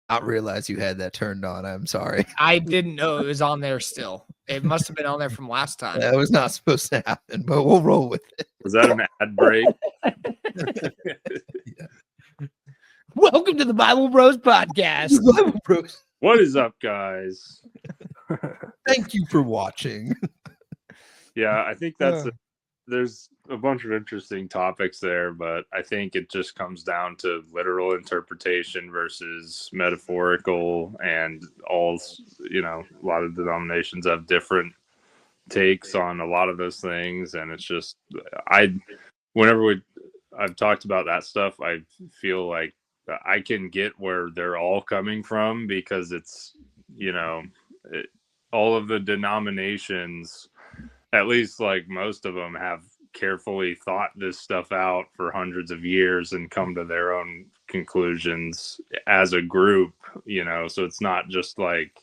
not realize you had that turned on. I'm sorry. I didn't know it was on there still. It must have been on there from last time. That was not supposed to happen, but we'll roll with it. Was that an ad break? Welcome to the Bible Bros podcast. Bible Bros. What is up, guys? Thank you for watching. Yeah, I think there's a bunch of interesting topics there, but I think it just comes down to literal interpretation versus metaphorical, and a lot of denominations have different takes on a lot of those things, and it's just whenever I've talked about that stuff, I feel like I can get where they're all coming from, because it's all of the denominations, at least like most of them, have carefully thought this stuff out for hundreds of years and come to their own conclusions as a group, so it's not just like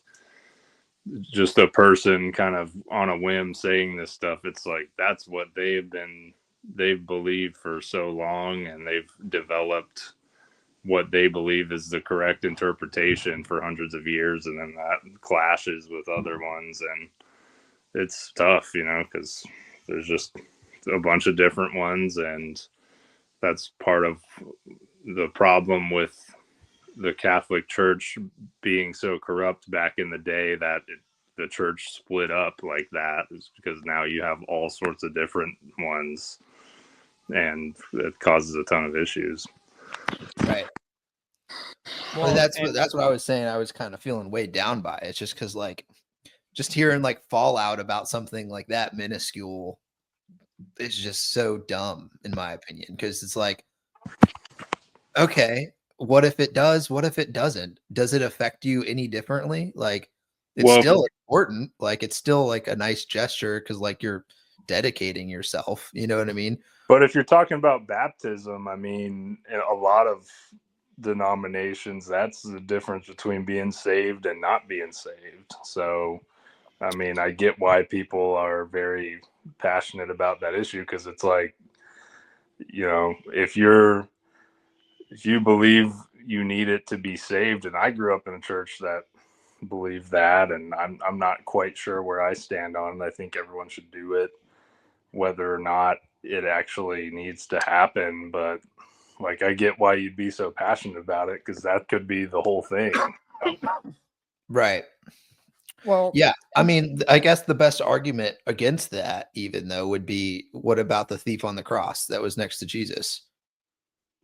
just a person kind of on a whim saying this stuff. It's like that's what they've believed for so long, and they've developed what they believe is the correct interpretation for hundreds of years, and then that clashes with other ones, and it's tough, because there's just a bunch of different ones, and that's part of the problem with the Catholic Church being so corrupt back in the day, that the church split up like that, is because now you have all sorts of different ones, and it causes a ton of issues. Right. Well, that's what I was saying. I was kind of feeling weighed down by it, just because, like, just hearing like fallout about something like that minuscule is just so dumb, in my opinion. Because it's like, okay, what if it does? What if it doesn't? Does it affect you any differently? Like, it's still important. Like, it's still like a nice gesture, because like you're dedicating yourself. You know what I mean? But if you're talking about baptism, I mean, in a lot of denominations, that's the difference between being saved and not being saved. So, I mean, I get why people are very passionate about that issue, because it's like, if you believe you need it to be saved, and I grew up in a church that believed that, and I'm not quite sure where I stand on it. I think everyone should do it, whether or not it actually needs to happen. But like, I get why you'd be so passionate about it, because that could be the whole thing. Right. Well, yeah. I mean, I guess the best argument against that, even though, would be, what about the thief on the cross that was next to Jesus?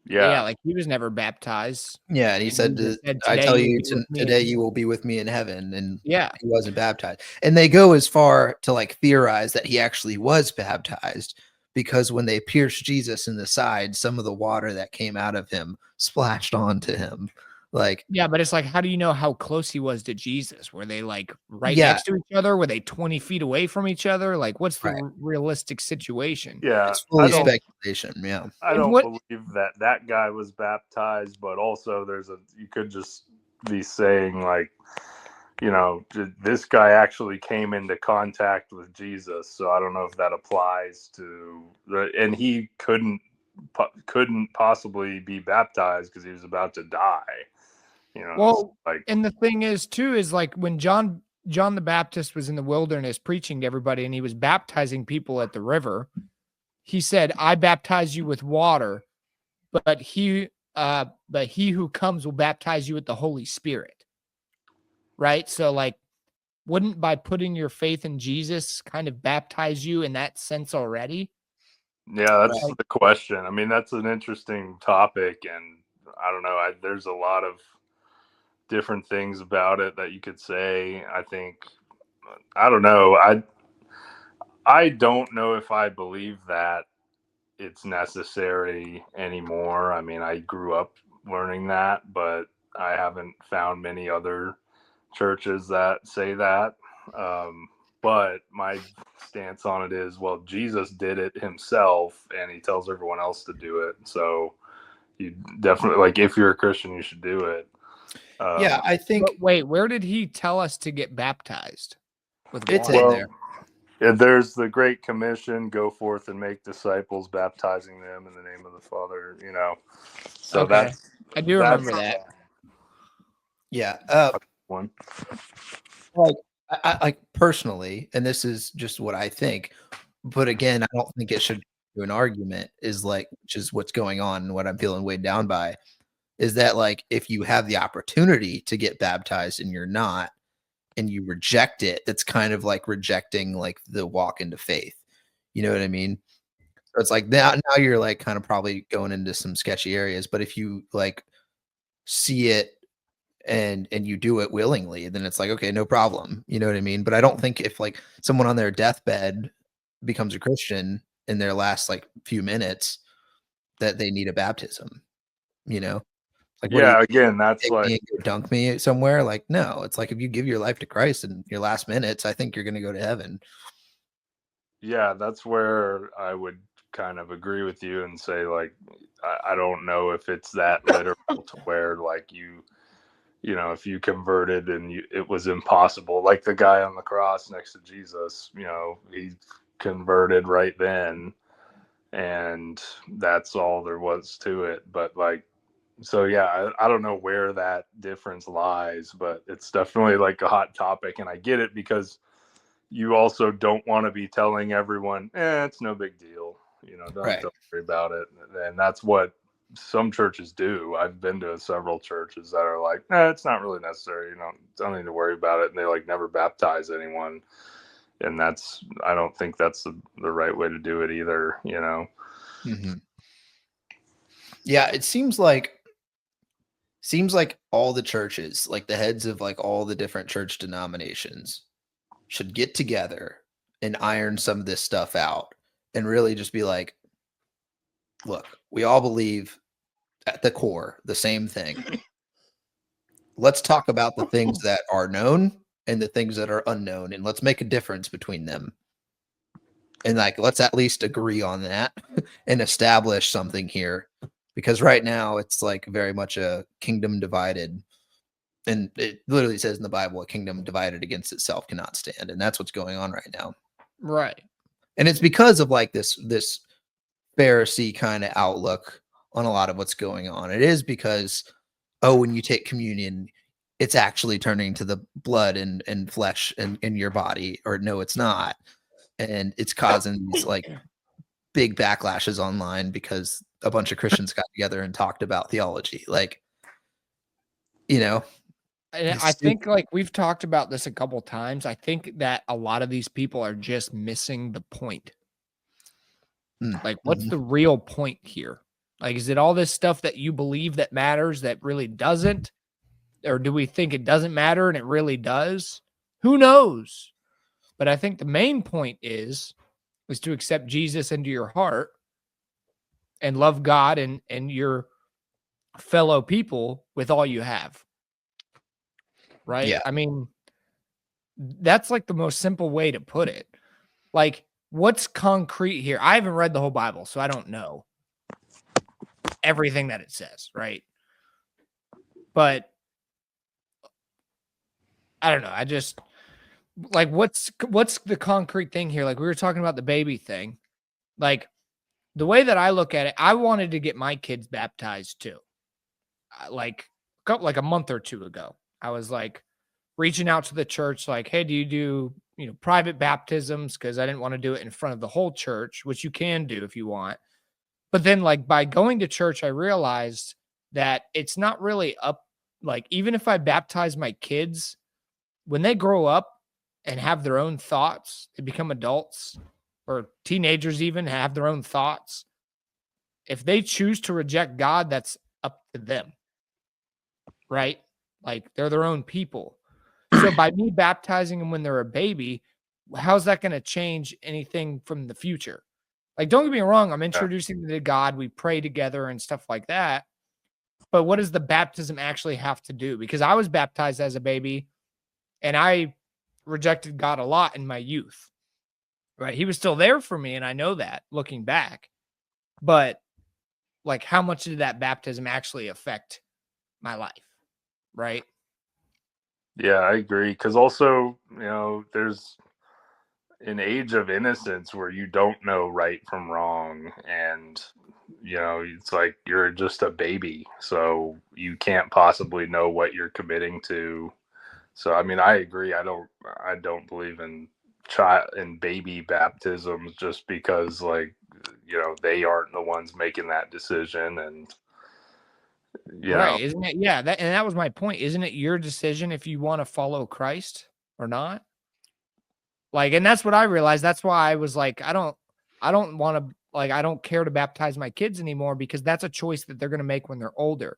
Yeah, like he was never baptized. Yeah, and he said, I tell you, today you will be with me in heaven. And yeah, he wasn't baptized. And they go as far to like theorize that he actually was baptized, because when they pierced Jesus in the side, some of the water that came out of him splashed onto him. Like, yeah, but it's like, how do you know how close he was to Jesus? Were they like right next to each other? Were they 20 feet away from each other? Like, what's the realistic situation? Yeah, it's fully speculation. Yeah, I don't believe that guy was baptized, but also you could just be saying, like, this guy actually came into contact with Jesus, so I don't know if that applies to, and he couldn't possibly be baptized because he was about to die. Well, like, and the thing is too, is like when John the Baptist was in the wilderness preaching to everybody, and he was baptizing people at the river, he said, I baptize you with water, but he who comes will baptize you with the Holy Spirit. Right? So like, wouldn't by putting your faith in Jesus kind of baptize you in that sense already? Yeah, that's the question. I mean, that's an interesting topic, and I don't know. There's a lot of different things about it that you could say. I think, I don't know. I don't know if I believe that it's necessary anymore. I mean, I grew up learning that, but I haven't found many other churches that say that. But my stance on it is, well, Jesus did it himself, and he tells everyone else to do it. So you definitely, like, if you're a Christian, you should do it. Yeah, I think. Wait, where did he tell us to get baptized? It's in there. There's the Great Commission: go forth and make disciples, baptizing them in the name of the Father. So I do remember that. Yeah. One. Like I personally, and this is just what I think, but again, I don't think it should be an argument, is like, which is what's going on and what I'm feeling weighed down by, is that like if you have the opportunity to get baptized and you're not, and you reject it, that's kind of like rejecting like the walk into faith. You know what I mean? So it's like now you're like kind of probably going into some sketchy areas, but if you like see it and you do it willingly, then it's like, okay, no problem. You know what I mean? But I don't think if like someone on their deathbed becomes a Christian in their last like few minutes that they need a baptism, you know? Like what do you Yeah, again, that's take me like, and go dunk me somewhere? Like, no, it's like if you give your life to Christ in your last minutes, I think you're gonna go to heaven. yeah, that's where I would kind of agree with you and say, like, I don't know if it's that literal to where, like, you know, if you converted and it was impossible, like the guy on the cross next to Jesus, you know, he converted right then, and that's all there was to it. But like, so yeah, I don't know where that difference lies, but it's definitely like a hot topic, and I get it because you also don't want to be telling everyone, it's no big deal. You know, Right. don't worry about it. And that's what some churches do. I've been to several churches that are like, it's not really necessary. You know, don't need to worry about it. And they like never baptize anyone. And I don't think that's the right way to do it either, you know? Mm-hmm. Yeah, it seems like all the churches, like the heads of like all the different church denominations should get together and iron some of this stuff out and really just be like, look, we all believe at the core the same thing. Let's talk about the things that are known and the things that are unknown, and let's make a difference between them. And like, let's at least agree on that and establish something here. Because right now it's like very much a kingdom divided. And it literally says in the Bible, a kingdom divided against itself cannot stand. And that's what's going on right now. Right. And it's because of like this Pharisee kind of outlook on a lot of what's going on. It is because, oh, when you take communion, it's actually turning to the blood and flesh in your body, or no, it's not. And it's causing these like big backlashes online because a bunch of Christians got together and talked about theology. Like, you know, And I think like we've talked about this a couple times. I think that a lot of these people are just missing the point. Like, what's the real point here? Like, is it all this stuff that you believe that matters that really doesn't? Or do we think it doesn't matter and it really does? Who knows? But I think the main point is to accept Jesus into your heart and love God and your fellow people with all you have. Right? Yeah. I mean, that's like the most simple way to put it. Like, what's concrete here? I haven't read the whole Bible, so I don't know everything that it says, right? But I don't know. I just like what's the concrete thing here? Like we were talking about the baby thing. Like the way that I look at it, I wanted to get my kids baptized too. Like a month or two ago, I was like reaching out to the church, like, hey, do you do private baptisms? Because I didn't want to do it in front of the whole church, which you can do if you want. But then, like by going to church, I realized that it's not really up. Like even if I baptize my kids, when they grow up and have their own thoughts, they become adults or teenagers, even have their own thoughts. If they choose to reject God, that's up to them. Right? Like they're their own people. So by me baptizing them when they're a baby, how's that going to change anything from the future? Like, don't get me wrong, I'm introducing them to God. We pray together and stuff like that. But what does the baptism actually have to do? Because I was baptized as a baby and I rejected God a lot in my youth. Right? He was still there for me, and I know that looking back. But like, how much did that baptism actually affect my life? Right? Yeah, I agree. Because also, there's an age of innocence where you don't know right from wrong, and it's like you're just a baby, so you can't possibly know what you're committing to. So I mean, I agree. I don't believe in baby baptisms just because, like, they aren't the ones making that decision, and right, isn't it? Yeah, that was my point. Isn't it your decision if you want to follow Christ or not? Like, and that's what I realized. That's why I was like, I don't want to, like, I don't care to baptize my kids anymore, because that's a choice that they're going to make when they're older.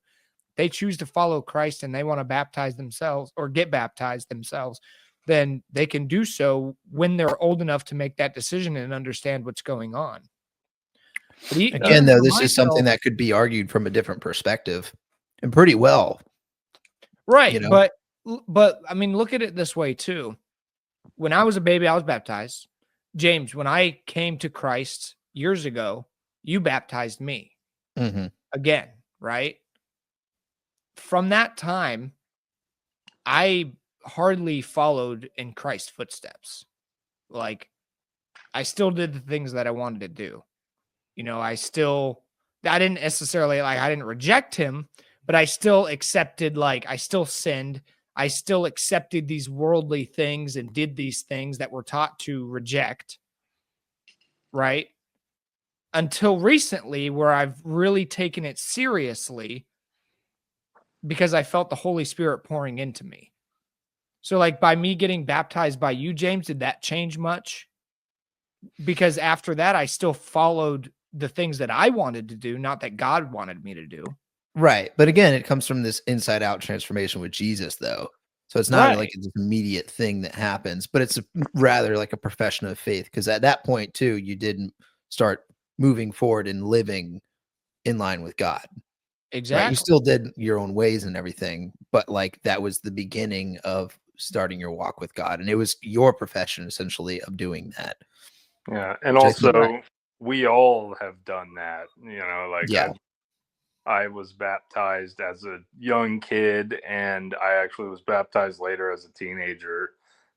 They choose to follow Christ and they want to baptize themselves or get baptized themselves, then they can do so when they're old enough to make that decision and understand what's going on. But again, though, this is something that could be argued from a different perspective, and pretty well. Right. But I mean, look at it this way too. When I was a baby, I was baptized. James, when I came to Christ years ago, you baptized me again, right? From that time, I hardly followed in Christ's footsteps. Like, I still did the things that I wanted to do. I didn't necessarily, like, I didn't reject him, but I still accepted, like, I still sinned. I still accepted these worldly things and did these things that we're taught to reject. Right? Until recently, where I've really taken it seriously because I felt the Holy Spirit pouring into me. So, like, by me getting baptized by you, James, did that change much? Because after that, I still followed the things that I wanted to do, not that God wanted me to do. Right. But again, it comes from this inside out transformation with Jesus, though. So it's not like an immediate thing that happens, but it's rather like a profession of faith. Because at that point, too, you didn't start moving forward and living in line with God. Exactly. Right? You still did your own ways and everything, but like that was the beginning of starting your walk with God. And it was your profession, essentially, of doing that. Yeah. And also, we all have done that, like, I was baptized as a young kid, and I actually was baptized later as a teenager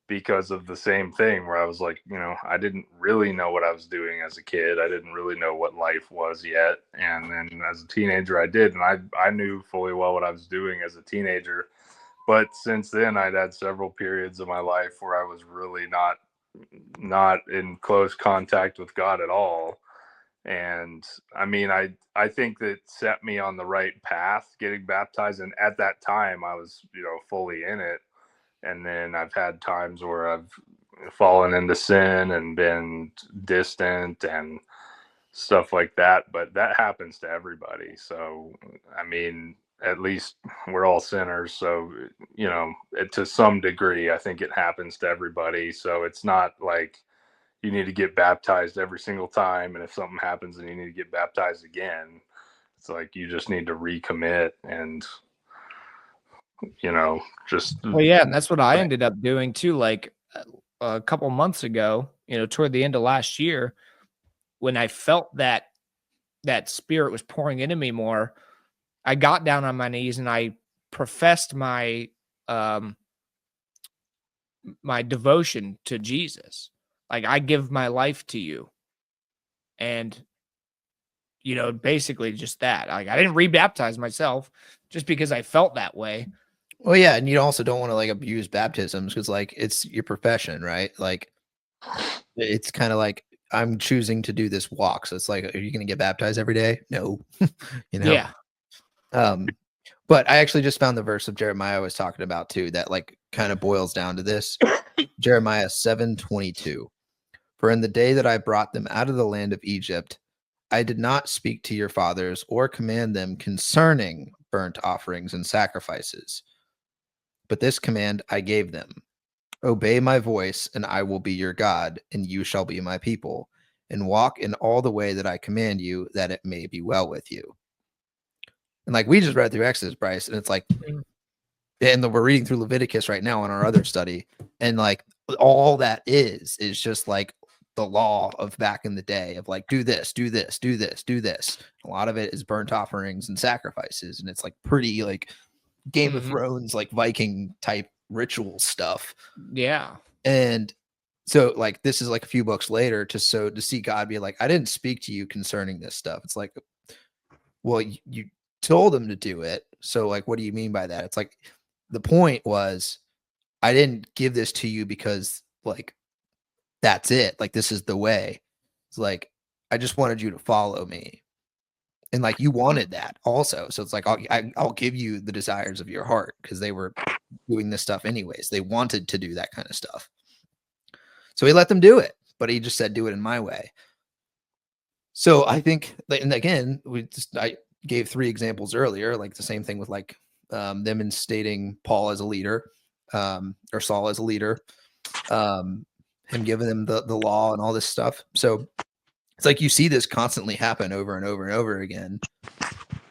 because of the same thing, where I was like, I didn't really know what I was doing as a kid. I didn't really know what life was yet. And then as a teenager, I did. And I knew fully well what I was doing as a teenager. But since then, I'd had several periods of my life where I was really not in close contact with God at all. And I mean, I think that set me on the right path getting baptized. And at that time I was, fully in it. And then I've had times where I've fallen into sin and been distant and stuff like that. But that happens to everybody. So, I mean, at least we're all sinners. So, to some degree, I think it happens to everybody. So it's not like you need to get baptized every single time, and if something happens and you need to get baptized again, it's like you just need to recommit and just and that's what I ended up doing too. Like a couple months ago, toward the end of last year, when I felt that Spirit was pouring into me more, I got down on my knees and I professed my my devotion to Jesus. Like, I give my life to you. And, basically just that. Like, I didn't rebaptize myself just because I felt that way. Well, yeah. And you also don't want to like abuse baptisms because like it's your profession, right? Like it's kind of like I'm choosing to do this walk. So it's like, are you going to get baptized every day? No. Yeah. But I actually just found the verse of Jeremiah I was talking about too, that like kind of boils down to this. Jeremiah 7:22. For in the day that I brought them out of the land of Egypt, I did not speak to your fathers or command them concerning burnt offerings and sacrifices. But this command I gave them: obey my voice, and I will be your God, and you shall be my people, and walk in all the way that I command you, that it may be well with you. And like we just read through Exodus, Bryce, and it's like, and we're reading through Leviticus right now on our other study, and like all that is just like the law of back in the day of like, do this, do this, do this, do this. A lot of it is burnt offerings and sacrifices, and it's like pretty like Game of Thrones, like Viking type ritual stuff. Yeah. And so like this is like a few books later to see God be like, I didn't speak to you concerning this stuff. It's like well, you told them to do it. So like, what do you mean by that? It's like, the point was, I didn't give this to you because like, that's it. Like, this is the way. It's like, I just wanted you to follow me. And like, you wanted that also. So it's like, I'll give you the desires of your heart, because they were doing this stuff anyways. They wanted to do that kind of stuff. So he let them do it, but he just said, do it in my way. So I think, and again, I gave 3 examples earlier, like the same thing with like them instating Paul as a leader, or Saul as a leader, him giving them the law and all this stuff. So it's like you see this constantly happen over and over and over again.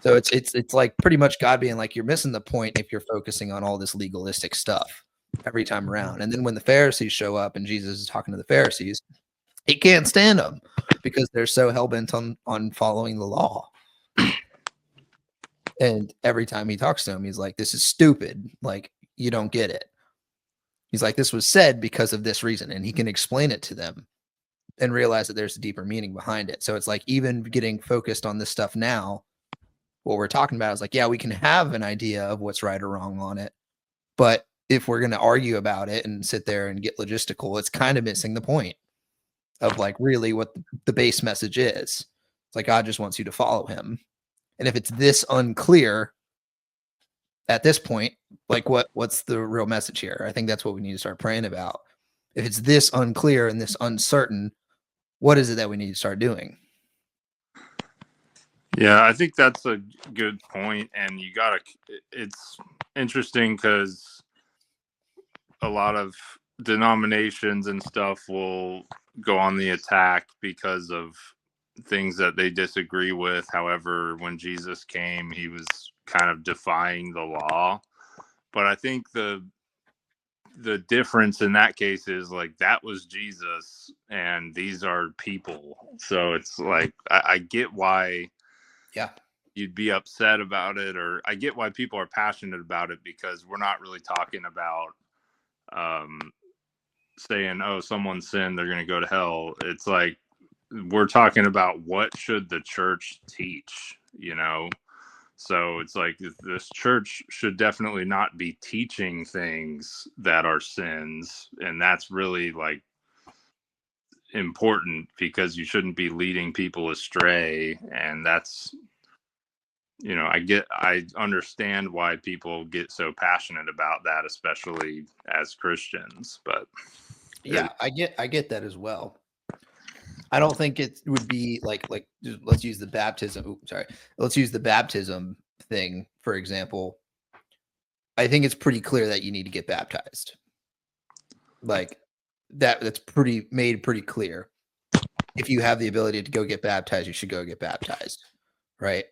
So it's like pretty much God being like, you're missing the point if you're focusing on all this legalistic stuff every time around. And then when the Pharisees show up and Jesus is talking to the Pharisees, he can't stand them because they're so hell-bent on following the law. And every time he talks to them, he's like, this is stupid. Like, you don't get it. He's like, this was said because of this reason. And he can explain it to them and realize that there's a deeper meaning behind it. So it's like, even getting focused on this stuff now, what we're talking about is like, yeah, we can have an idea of what's right or wrong on it. But if we're going to argue about it and sit there and get logistical, it's kind of missing the point of like really what the base message is. It's like, God just wants you to follow him. And if it's this unclear at this point, like what's the real message here? I think that's what we need to start praying about. If it's this unclear and this uncertain, what is it that we need to start doing? Yeah, I think that's a good point. And it's interesting because a lot of denominations and stuff will go on the attack because of things that they disagree with. However, when Jesus came, he was kind of defying the law. But I think the difference in that case is like, that was Jesus and these are people. So it's like, I get why you'd be upset about it, or I get why people are passionate about it, because we're not really talking about saying, oh, someone sinned, they're going to go to hell. It's like, we're talking about what should the church teach, So it's like, this church should definitely not be teaching things that are sins. And that's really like important, because you shouldn't be leading people astray. And that's, I understand why people get so passionate about that, especially as Christians. But yeah, I get that as well. I don't think it would be like let's use the baptism. Let's use the baptism thing, for example. I think it's pretty clear that you need to get baptized. Like that's made pretty clear. If you have the ability to go get baptized, you should go get baptized, right?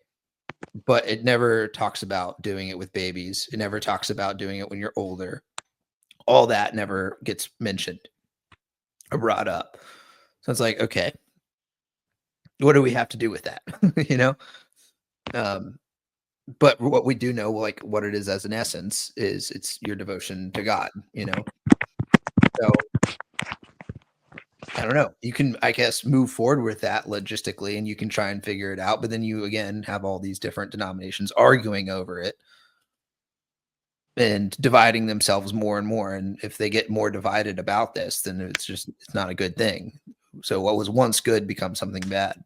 But it never talks about doing it with babies. It never talks about doing it when you're older. All that never gets mentioned or brought up. So it's like, okay, what do we have to do with that? But what we do know, like what it is as an essence, is it's your devotion to God, So I don't know. You can, I guess, move forward with that logistically, and you can try and figure it out. But then you again have all these different denominations arguing over it and dividing themselves more and more. And if they get more divided about this, then it's not a good thing. So what was once good becomes something bad.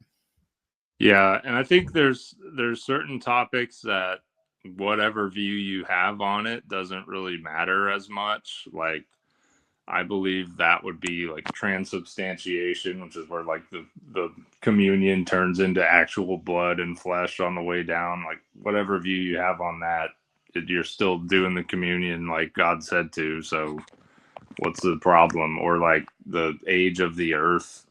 Yeah, and I think there's certain topics that whatever view you have on it doesn't really matter as much. Like, I believe that would be like transubstantiation, which is where like the communion turns into actual blood and flesh on the way down. Like, whatever view you have on that, you're still doing the communion like God said to. So what's the problem? Or like the age of the earth,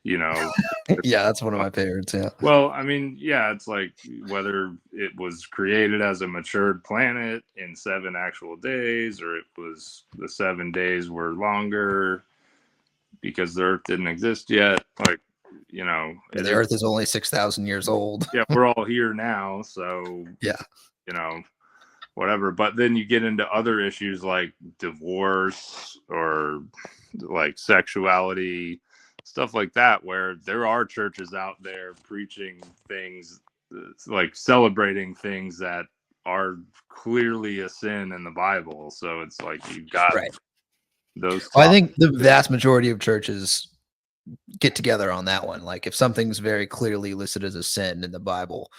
Yeah, that's one of my favorites. Yeah. Well, I mean, yeah, it's like whether it was created as a matured planet in 7 actual days, or it was the 7 days were longer because the Earth didn't exist yet. Like, the Earth is only 6,000 years old. Yeah, we're all here now, so yeah, whatever. But then you get into other issues like divorce or like sexuality, stuff like that, where there are churches out there preaching things like celebrating things that are clearly a sin in the Bible. So it's like you've got those. Well, I think the vast majority of churches get together on that one. Like if something's very clearly listed as a sin in the Bible,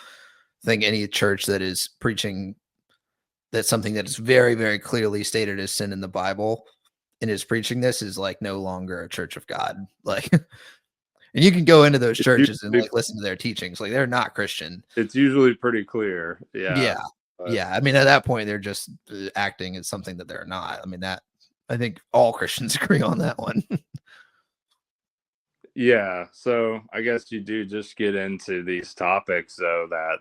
I think any church that is preaching that something that is very, very clearly stated as sin in the Bible and is preaching this is like no longer a church of God. Like, and you can go into those churches and like listen to their teachings. Like they're not Christian. It's usually pretty clear. Yeah. Yeah. I mean, at that point, they're just acting as something that they're not. I mean, I think all Christians agree on that one. Yeah. So I guess you do just get into these topics though that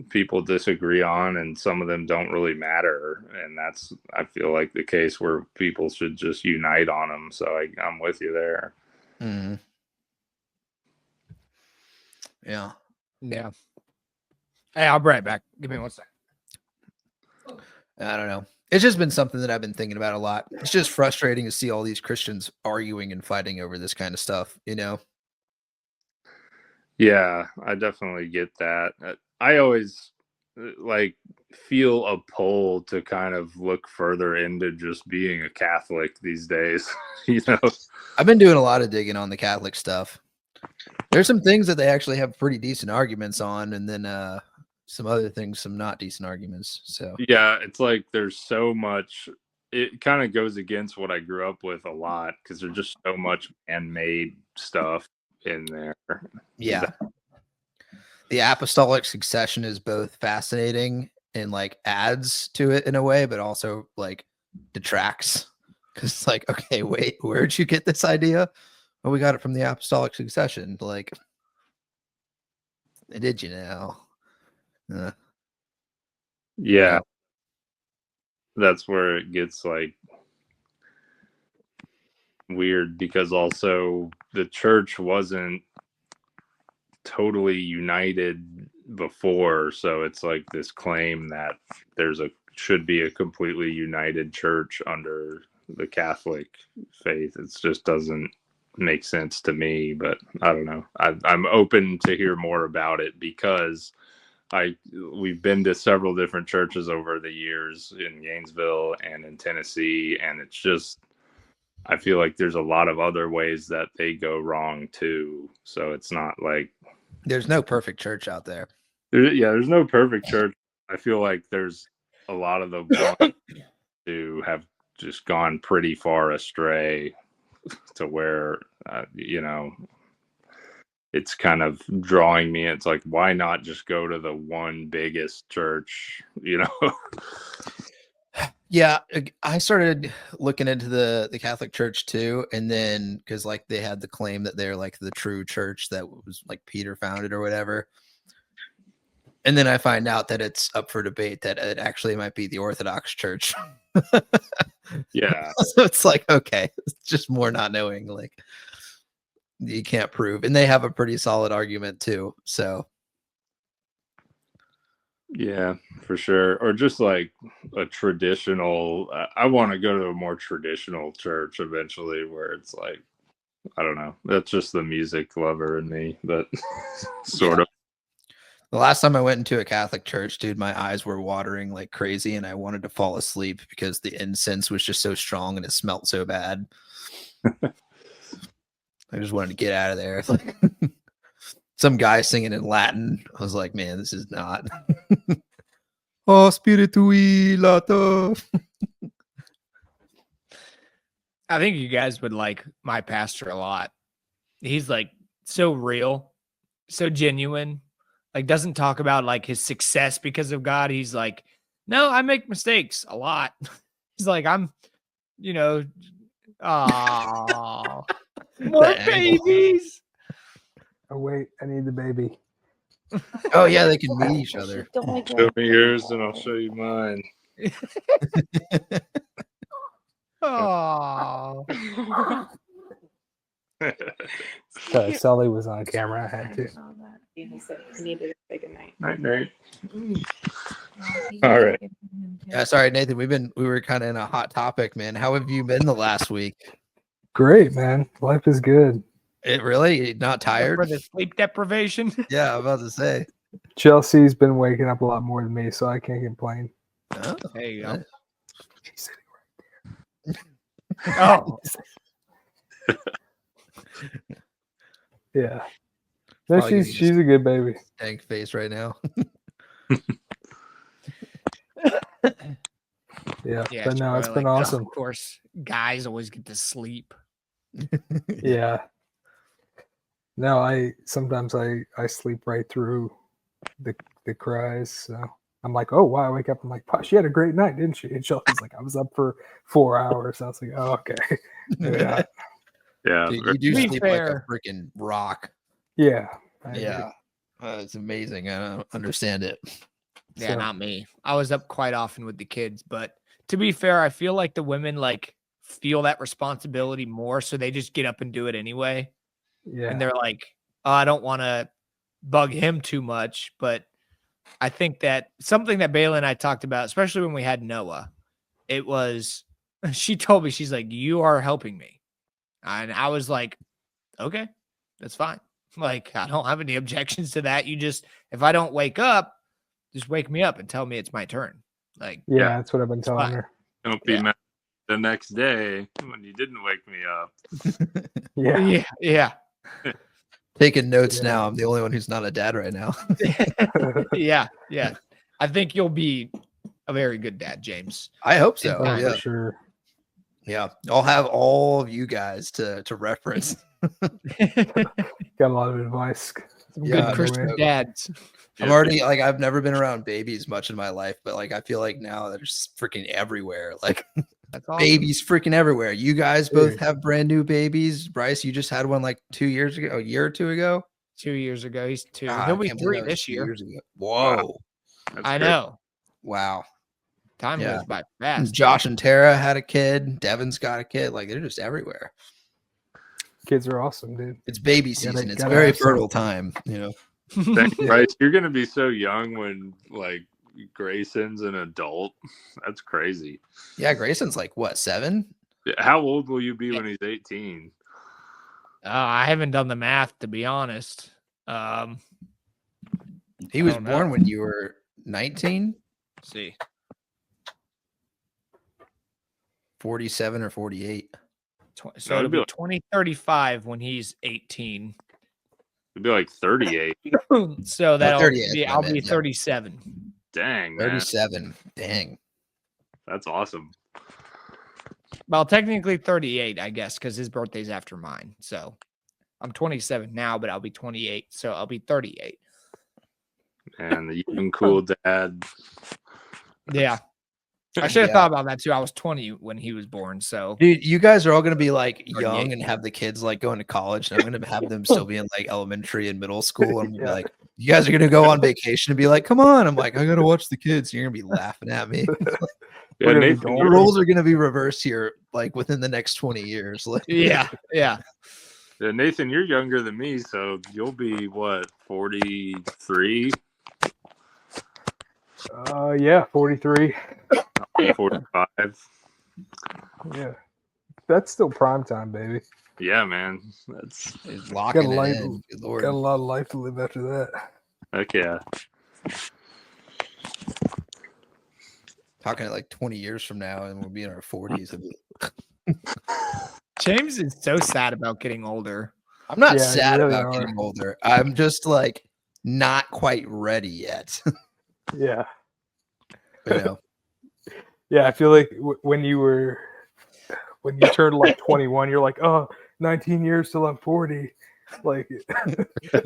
people disagree on, and some of them don't really matter. And that's, I feel like, the case where people should just unite on them. So I'm with you there. Mm-hmm. Yeah. Yeah. Hey, I'll be right back. Give me 1 second. I don't know. It's just been something that I've been thinking about a lot. It's just frustrating to see all these Christians arguing and fighting over this kind of stuff, you know? Yeah, I definitely get that. I always like feel a pull to kind of look further into just being a Catholic these days. You know, I've been doing a lot of digging on the Catholic stuff. There's some things that they actually have pretty decent arguments on, and then some other things, some not decent arguments. So yeah, it's like there's so much. It kind of goes against what I grew up with a lot because there's just so much man-made stuff in there. Yeah. The apostolic succession is both fascinating and like adds to it in a way, but also like detracts. Because it's like, okay, wait, where'd you get this idea? Well, we got it from the apostolic succession. Like, did you know? Yeah. That's where it gets like weird, because also the church wasn't totally united before. So it's like this claim that should be a completely united church under the Catholic faith. It just doesn't make sense to me, but I don't know. I'm open to hear more about it because we've been to several different churches over the years in Gainesville and in Tennessee, and it's just, I feel like there's a lot of other ways that they go wrong too. So it's not like there's no perfect church out there. There's no perfect church. I feel like there's a lot of the ones who have just gone pretty far astray to where, it's kind of drawing me. It's like, why not just go to the one biggest church, Yeah, I started looking into the Catholic Church too, and then because like they had the claim that they're like the true church that was like Peter founded or whatever, and then I find out that it's up for debate that it actually might be the Orthodox Church. Yeah, so it's like, okay, it's just more not knowing. Like you can't prove, and they have a pretty solid argument too. So. Yeah, for sure. Or just like a traditional, I want to go to a more traditional church eventually where it's like, I don't know. That's just the music lover in me, but sort of. The last time I went into a Catholic church, dude, my eyes were watering like crazy and I wanted to fall asleep because the incense was just so strong and it smelled so bad. I just wanted to get out of there. It's like some guy singing in Latin. I was like, man, this is not. Oh, spiritui lato. I think you guys would like my pastor a lot. He's like so real, so genuine. Like doesn't talk about like his success because of God. He's like, no, I make mistakes a lot. He's like, I'm, oh, more babies. Oh wait, I need the baby. Oh yeah, they can meet each other. Show me yours and I'll show you mine. Oh. Sully was on camera. I had to. He said he needed to say goodnight. Night, night. All right. Yeah, sorry, Nathan. We were kind of in a hot topic, man. How have you been the last week? Great, man. Life is good. It really not tired For the sleep deprivation. Yeah, I'm about to say. Chelsea's been waking up a lot more than me, so I can't complain. Oh, There you go. She's sitting Oh, Yeah. No, Probably she's a good baby. stank face right now. Yeah. yeah. But no, it's been like, awesome. Of course, guys always get to sleep. Yeah. No, I sometimes I sleep right through the cries. So I'm like, oh wow, I wake up. I'm like, she had a great night, didn't she? And Chelsea's like, I was up for 4 hours. I was like, oh okay. Yeah. Yeah. Dude, you do To be sleep fair- like a freaking rock. Yeah. I agree. Yeah. It's amazing. I don't understand it. Yeah, So- not me. I was up quite often with the kids, but to be fair, I feel like the women like feel that responsibility more, so they just get up and do it anyway. Yeah. And they're like, oh, I don't want to bug him too much. But I think that something that Bayla and I talked about, especially when we had Noah, it was, she told me, she's like, you are helping me. And I was like, okay, that's fine. Like, I don't have any objections to that. You just, if I don't wake up, just wake me up and tell me it's my turn. Like, Yeah, Yeah. that's what I've been telling fine. her. Don't be Yeah. mad the next day when you didn't wake me up. Yeah. Yeah. Taking notes Yeah. now. I'm the only one who's not a dad right now. Yeah. Yeah. I think you'll be a very good dad, James. I hope so. Oh, Yeah. for sure. Yeah. I'll have all of you guys to reference. Got a lot of advice. Some Yeah, good Christian no- dads. I'm already like, I've never been around babies much in my life, but like, I feel like now they're just freaking everywhere. Like, That's awesome. babies freaking everywhere. You guys both Dude. have brand new babies. Bryce, you just had one like 2 years ago, a year or two ago. 2 years ago. He's 2. God, He'll I be can't believe 3 that was this 2 year. years ago. Whoa. That's I great. know. Wow. Time Yeah. goes by fast. Josh and Tara had a kid. Devin's got a kid. Like, they're just everywhere. Kids are awesome, dude. It's baby Gotta- season. It's a gotta very have some. fertile time, you know. Thanks, Yeah. Bryce. You're gonna be so young when like Grayson's an adult. That's crazy. Yeah, Grayson's like what, 7? How old will you be when he's 18? I haven't done the math, to be honest. He I was don't know. born when you were 19, Let's see. 47 or 48. So No, it'll it'd be be like- 2035 when he's 18. It'd be like 38. So that'll 38 is be, what I I'll meant, be yeah. 37. Dang, man. 37. Dang. That's awesome. Well, technically 38, I guess, because his birthday's after mine. So I'm 27 now, but I'll be 28. So I'll be 38. And the young cool dad. Yeah. I should have Yeah. thought about that too. I was 20 when he was born. So Dude, you guys are all going to be like 38. young and have the kids like going to college. And I'm going to have them still be in like elementary and middle school. And I'm gonna be Yeah. like, you guys are going to go on vacation and be like, come on. I'm like, I got to watch the kids. You're going to be laughing at me. Yeah, We're gonna be Nathan, going- The roles are going to be reversed here, like within the next 20 years. Like, yeah. Nathan, you're younger than me, so you'll be what, 43, Yeah, 43. 45? Yeah. That's still prime time, baby. Yeah, man. That's it's locking Got a it life- in. Good Lord. Got a lot of life to live after that. heck yeah. Talking like 20 years from now and we'll be in our 40s. James is so sad about getting older. I'm not Yeah, you sad really about are. getting older. I'm just like not quite ready yet. Yeah. You know? Yeah, I feel like when you turned like 21, you're like, oh, 19 years till I'm 40. Like,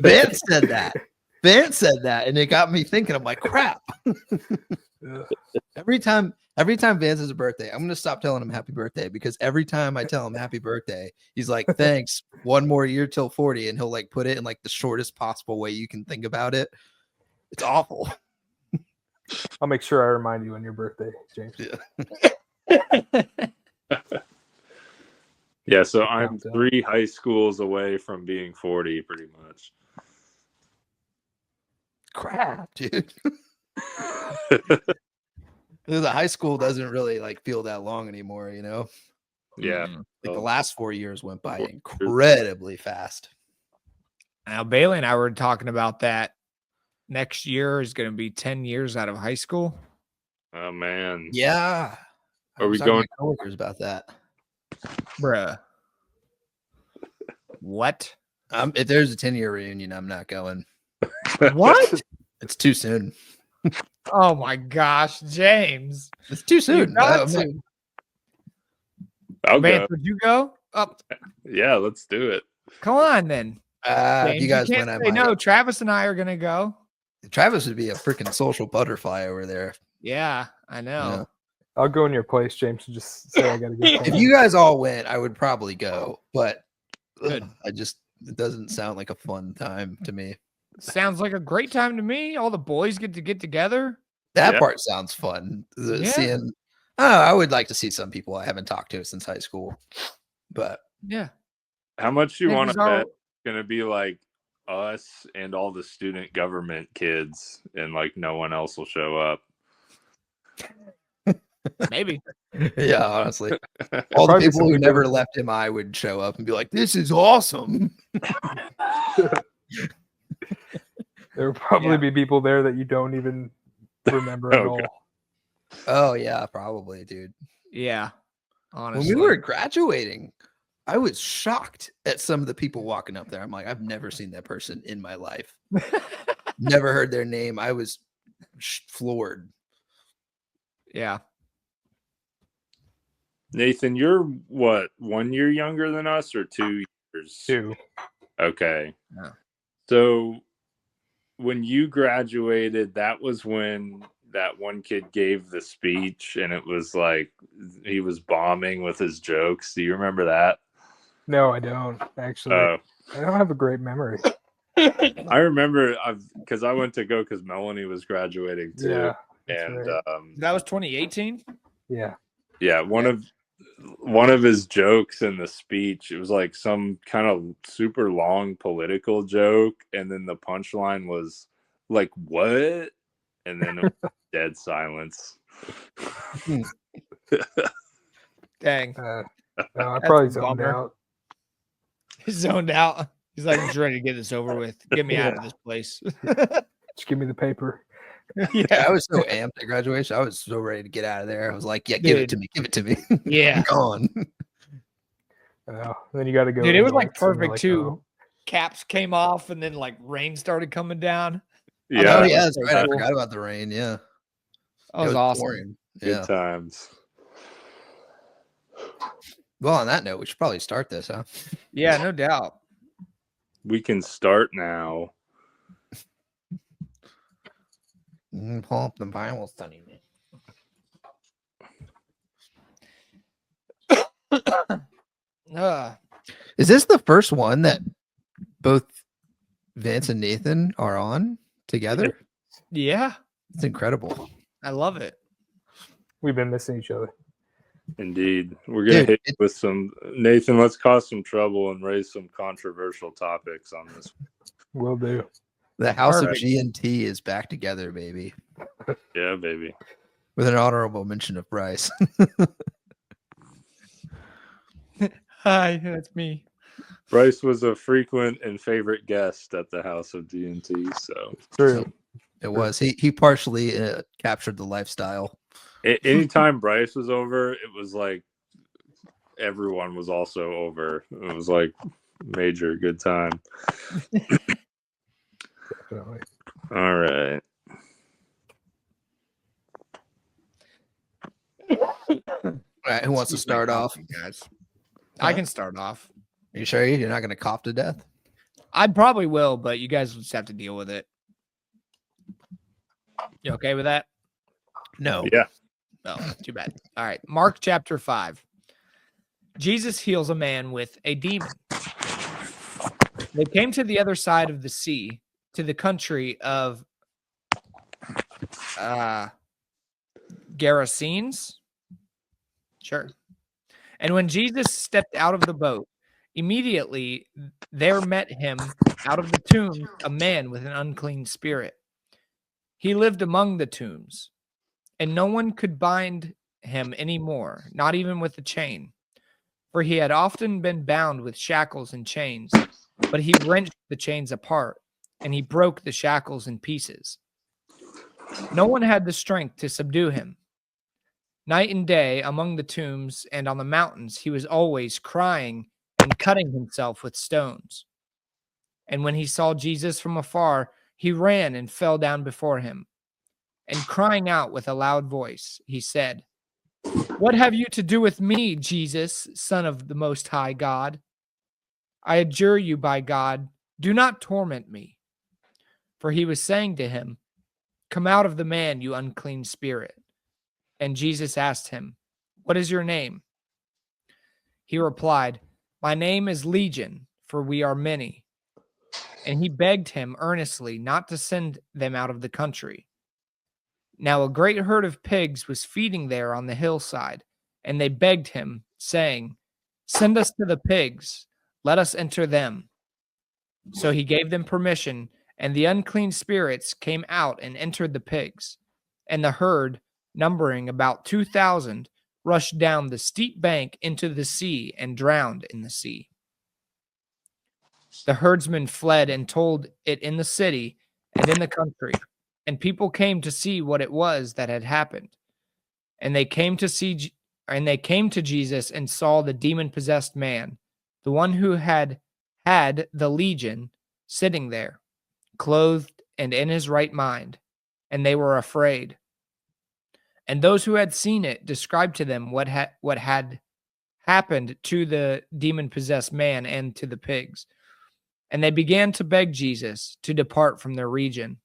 Vance said that. Vance said that, and it got me thinking. I'm like, crap. Every time Vance has a birthday, I'm gonna stop telling him happy birthday because every time I tell him happy birthday, he's like, thanks. One more year till 40, and he'll like put it in like the shortest possible way you can think about it. It's awful. I'll make sure I remind you on your birthday, James. Yeah, so I'm Counts out. 3 high schools away from being 40, pretty much. Crap, dude. The high school doesn't really like feel that long anymore, you know. Yeah. Mm. Like the last 4 years went by incredibly fast. Now, Bailey and I were talking about that next year is going to be 10 years out of high school. Oh man. Yeah. Are we going? To my coworkers about that? Bruh. What? If there's a 10-year reunion, I'm not going. What? It's too soon. Oh my gosh, James. It's too soon. I'll go. Would you go? Up. Yeah, let's do it. Come on then. If you guys can't went, say no. Travis and I are gonna go. Travis would be a freaking social butterfly over there. Yeah, I know. Yeah. I'll go in your place, James, and just say I got to get. If you guys all went, I would probably go, but Good. It doesn't sound like a fun time to me. Sounds like a great time to me. All the boys get together. That part sounds fun. Seeing, I would like to see some people I haven't talked to since high school, but yeah. How much you want to bet it's gonna be like us and all the student government kids, and like no one else will show up? Maybe. Yeah, honestly, all the people who never left MI would show up and be like, "This is awesome." There will probably be people there that you don't even remember at all. Oh yeah, probably, dude. Yeah, honestly. When we were graduating, I was shocked at some of the people walking up there. I'm like, I've never seen that person in my life. Never heard their name. I was floored. Yeah. Nathan, you're what, 1 year younger than us or 2 years? 2. Okay. Yeah. So when you graduated, that was when that one kid gave the speech, and it was like he was bombing with his jokes. Do you remember that? No, I don't actually. I don't have a great memory. I remember because I went to go because Melanie was graduating too. Yeah, and right. That was 2018. Yeah. One of his jokes in the speech, it was like some kind of super long political joke, and then the punchline was like, "What?" And then it was dead silence. Dang. No, I probably zoned out. He's zoned out. He's like, I'm just ready to get this over with. Get me out of this place. Just give me the paper. Yeah, I was so amped at graduation. I was so ready to get out of there. I was like, yeah, give it to me. Give it to me. Yeah. Gone. Then you got to go. Dude, it was like perfect too. Caps came off and then like rain started coming down. Yeah. Oh, yeah. That's right. I forgot about the rain. Yeah. That was awesome. Pouring. Good times. Well, on that note, we should probably start this, huh? Yeah, no doubt. We can start now. Pull up the Bible study, man. Is this the first one that both Vance and Nathan are on together? Yeah. It's incredible. I love it. We've been missing each other. Indeed. We're going to hit you with some... Nathan, let's cause some trouble and raise some controversial topics on this. Will do. The House of G&T is back together, baby. Yeah, baby. With an honorable mention of Bryce. Hi, that's me. Bryce was a frequent and favorite guest at the House of G&T, so... True. It was. He partially captured the lifestyle. Anytime Bryce was over, it was like everyone was also over. It was like major good time. Definitely. All right. All right, who wants to start off? Guys? I can start off. Are you sure you're not going to cough to death? I probably will, but you guys will just have to deal with it. You okay with that? No. Yeah. Oh, too bad. All right. Mark chapter 5. Jesus heals a man with a demon. They came to the other side of the sea, to the country of Gerasenes. Sure. And when Jesus stepped out of the boat, immediately there met him out of the tombs a man with an unclean spirit. He lived among the tombs, and no one could bind him anymore, not even with a chain. For he had often been bound with shackles and chains, but he wrenched the chains apart and he broke the shackles in pieces. No one had the strength to subdue him. Night and day, among the tombs and on the mountains, he was always crying and cutting himself with stones. And when he saw Jesus from afar, he ran and fell down before him. And crying out with a loud voice, he said, "What have you to do with me, Jesus, Son of the Most High God? I adjure you by God, do not torment me." For he was saying to him, "Come out of the man, you unclean spirit." And Jesus asked him, "What is your name?" He replied, "My name is Legion, for we are many." And he begged him earnestly not to send them out of the country. Now a great herd of pigs was feeding there on the hillside, and they begged him, saying, "Send us to the pigs, let us enter them." So he gave them permission, and the unclean spirits came out and entered the pigs. And the herd, numbering about 2,000, rushed down the steep bank into the sea and drowned in the sea. The herdsmen fled and told it in the city and in the country, and people came to see what it was that had happened. And they came to Jesus and saw the demon-possessed man, the one who had the legion, sitting there, clothed and in his right mind, and they were afraid. And those who had seen it described to them what had happened to the demon-possessed man and to the pigs. And they began to beg Jesus to depart from their region.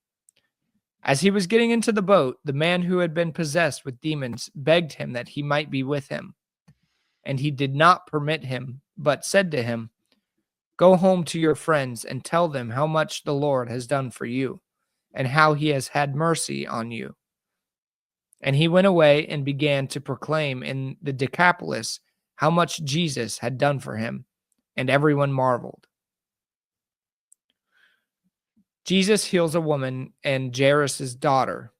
As he was getting into the boat, the man who had been possessed with demons begged him that he might be with him. And he did not permit him, but said to him, "Go home to your friends and tell them how much the Lord has done for you, and how he has had mercy on you." And he went away and began to proclaim in the Decapolis how much Jesus had done for him, and everyone marveled. Jesus heals a woman and Jairus' daughter.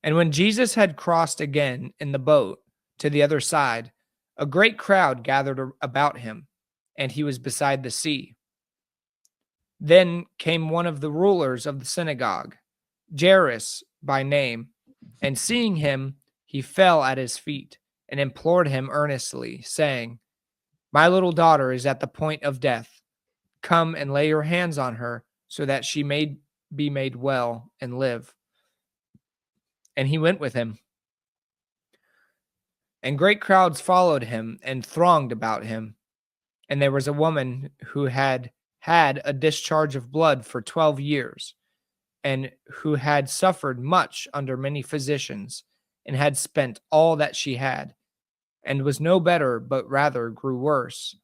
And when Jesus had crossed again in the boat to the other side, a great crowd gathered about him, and he was beside the sea. Then came one of the rulers of the synagogue, Jairus by name, and seeing him, he fell at his feet and implored him earnestly, saying, "My little daughter is at the point of death. Come and lay your hands on her, so that she may be made well and live." And he went with him. And great crowds followed him and thronged about him. And there was a woman who had had a discharge of blood for 12 years, and who had suffered much under many physicians, and had spent all that she had, and was no better, but rather grew worse.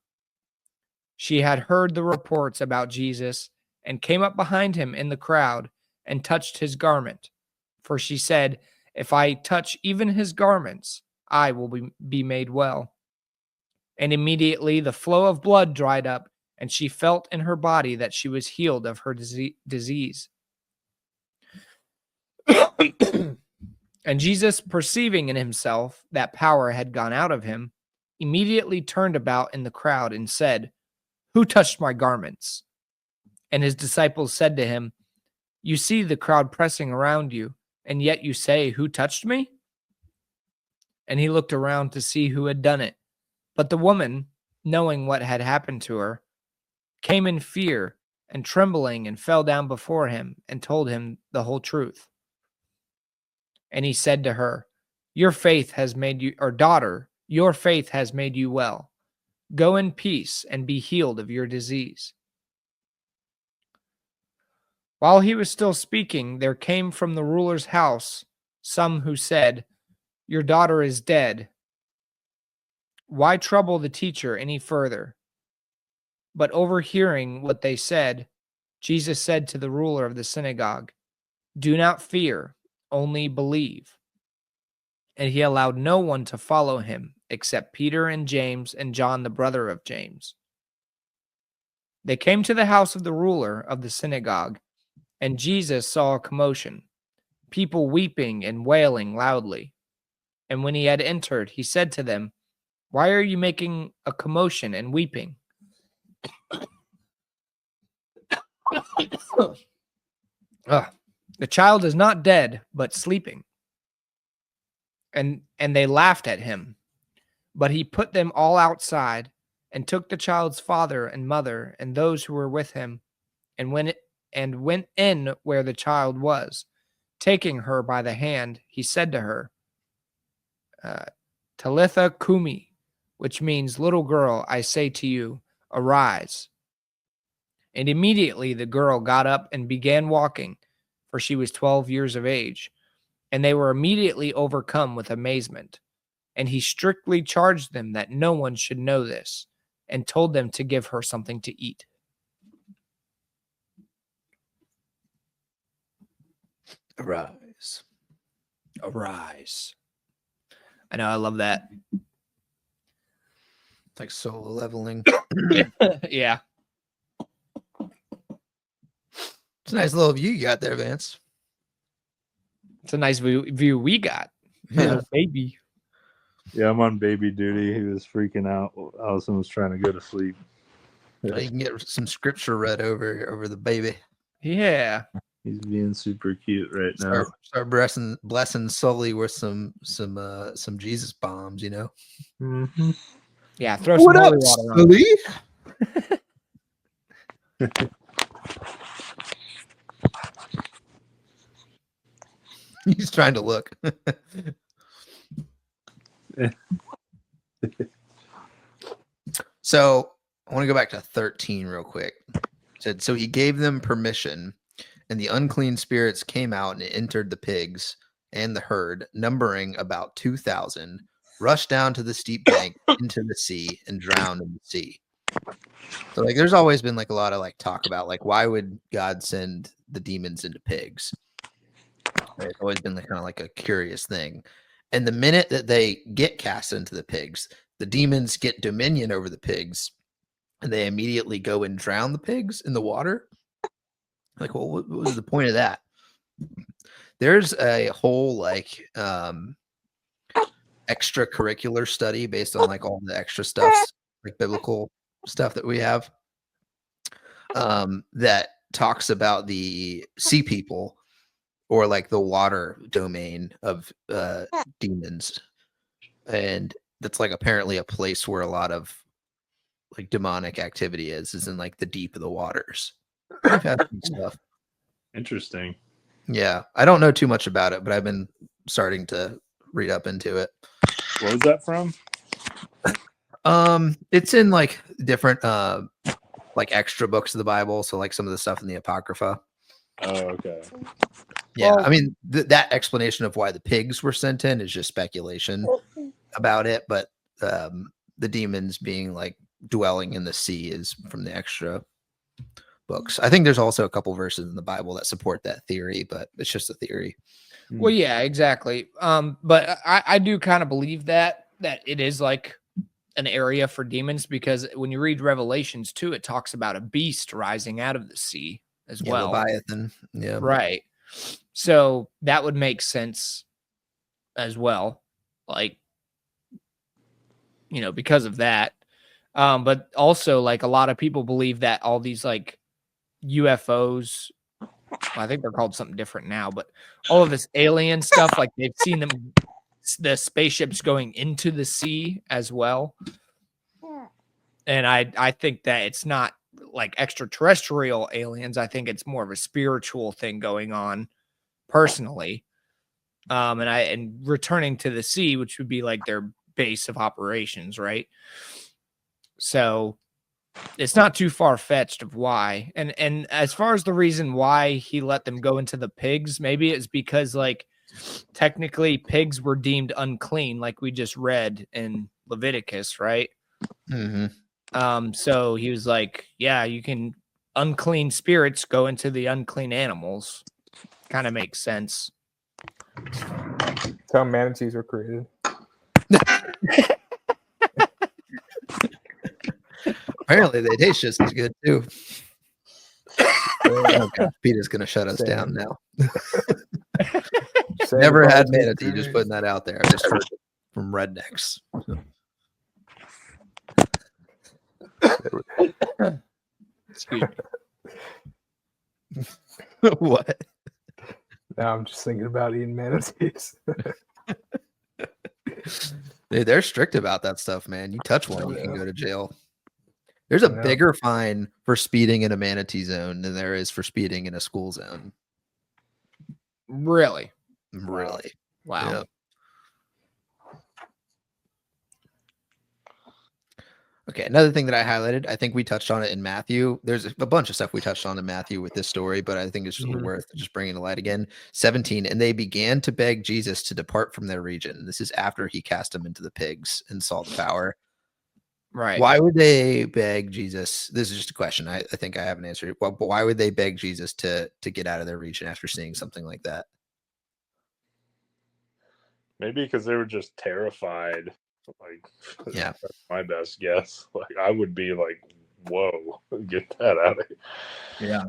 She had heard the reports about Jesus, and came up behind him in the crowd, and touched his garment. For she said, "If I touch even his garments, I will be made well." And immediately the flow of blood dried up, and she felt in her body that she was healed of her disease. And Jesus, perceiving in himself that power had gone out of him, immediately turned about in the crowd and said, "Who touched my garments?" And his disciples said to him, "You see the crowd pressing around you, and yet you say, 'Who touched me?'" And he looked around to see who had done it. But the woman, knowing what had happened to her, came in fear and trembling and fell down before him and told him the whole truth. And he said to her, "Your faith has made you, or daughter, your faith has made you well. Go in peace and be healed of your disease." While he was still speaking, there came from the ruler's house some who said, "Your daughter is dead. Why trouble the teacher any further?" But overhearing what they said, Jesus said to the ruler of the synagogue, "Do not fear, only believe." And he allowed no one to follow him except Peter and James and John, the brother of James. They came to the house of the ruler of the synagogue, and Jesus saw a commotion, people weeping and wailing loudly. And when he had entered, he said to them, "Why are you making a commotion and weeping? The child is not dead, but sleeping. And they laughed at him. But he put them all outside and took the child's father and mother and those who were with him and went in where the child was. Taking her by the hand, he said to her, Talitha Kumi, which means, little girl, I say to you, arise. And immediately the girl got up and began walking, for she was 12 years of age. And they were immediately overcome with amazement. And he strictly charged them that no one should know this, and told them to give her something to eat. Arise. Arise. I know, I love that. It's like soul leveling. Yeah. It's a nice little view you got there, Vance. It's a nice view we got. Yeah. Baby. Yeah, I'm on baby duty. He was freaking out. Allison was trying to go to sleep. You can get some scripture read over the baby. Yeah. He's being super cute right now. Start blessing Sully with some Jesus bombs, you know. Mm-hmm. Yeah, throw some holy water on it. He's trying to look. So I want to go back to 13 real quick. It said, so he gave them permission, and the unclean spirits came out and entered the pigs and the herd, numbering about 2,000, rushed down to the steep bank into the sea and drowned in the sea. So like there's always been like a lot of like talk about like why would God send the demons into pigs? It's always been like kind of like a curious thing. And the minute that they get cast into the pigs, the demons get dominion over the pigs, and they immediately go and drown the pigs in the water. Like, well, what was the point of that? There's a whole like extracurricular study based on like all the extra stuff, like biblical stuff that we have, that talks about the sea people, or like the water domain of demons. And that's like apparently a place where a lot of like demonic activity is in like the deep of the waters. I've had some stuff. Interesting. Yeah. I don't know too much about it, but I've been starting to read up into it. What was that from? It's in like different like extra books of the Bible. So like some of the stuff in the Apocrypha. Oh, okay. Yeah, I mean that explanation of why the pigs were sent in is just speculation about it, but the demons being like dwelling in the sea is from the extra books. I think there's also a couple verses in the Bible that support that theory, but it's just a theory. Well, yeah, exactly. But I do kind of believe that it is like an area for demons, because when you read Revelations 2, it talks about a beast rising out of the sea as well. Leviathan. Yeah. Right. So that would make sense as well. Like, you know, because of that. But also like a lot of people believe that all these like UFOs, well, I think they're called something different now, but all of this alien stuff, like they've seen them, the spaceships going into the sea as well. And I think that it's not like extraterrestrial aliens. I think it's more of a spiritual thing going on personally. And returning to the sea, which would be like their base of operations, right? So it's not too far-fetched of why. And as far as the reason why he let them go into the pigs, maybe it's because like technically pigs were deemed unclean, like we just read in Leviticus, right? Mm-hmm. So he was like, yeah, you can, unclean spirits go into the unclean animals. Kind of makes sense. That's how manatees were created. Apparently they taste just as good too. Oh gosh, Peter's gonna shut us down now. Never had manatee, just putting that out there. I just heard it from rednecks. Excuse me. What? Now I'm just thinking about eating manatees. Dude, they're strict about that stuff, man. You touch one, Oh, you can yeah. go to jail. There's a Yeah. bigger fine for speeding in a manatee zone than there is for speeding in a school zone. Really? Really? Wow. Yeah. Okay, another thing that I highlighted, I think we touched on it in Matthew. There's a bunch of stuff we touched on in Matthew with this story, but I think it's just worth just bringing to light again. 17, and they began to beg Jesus to depart from their region. This is after he cast them into the pigs and saw the power. Right. Why would they beg Jesus? This is just a question. I think I haven't answered it. Well, but why would they beg Jesus to get out of their region after seeing something like that? Maybe because they were just terrified. Like, Yeah, that's my best guess. Like, I would be like, "Whoa, get that out of here." yeah,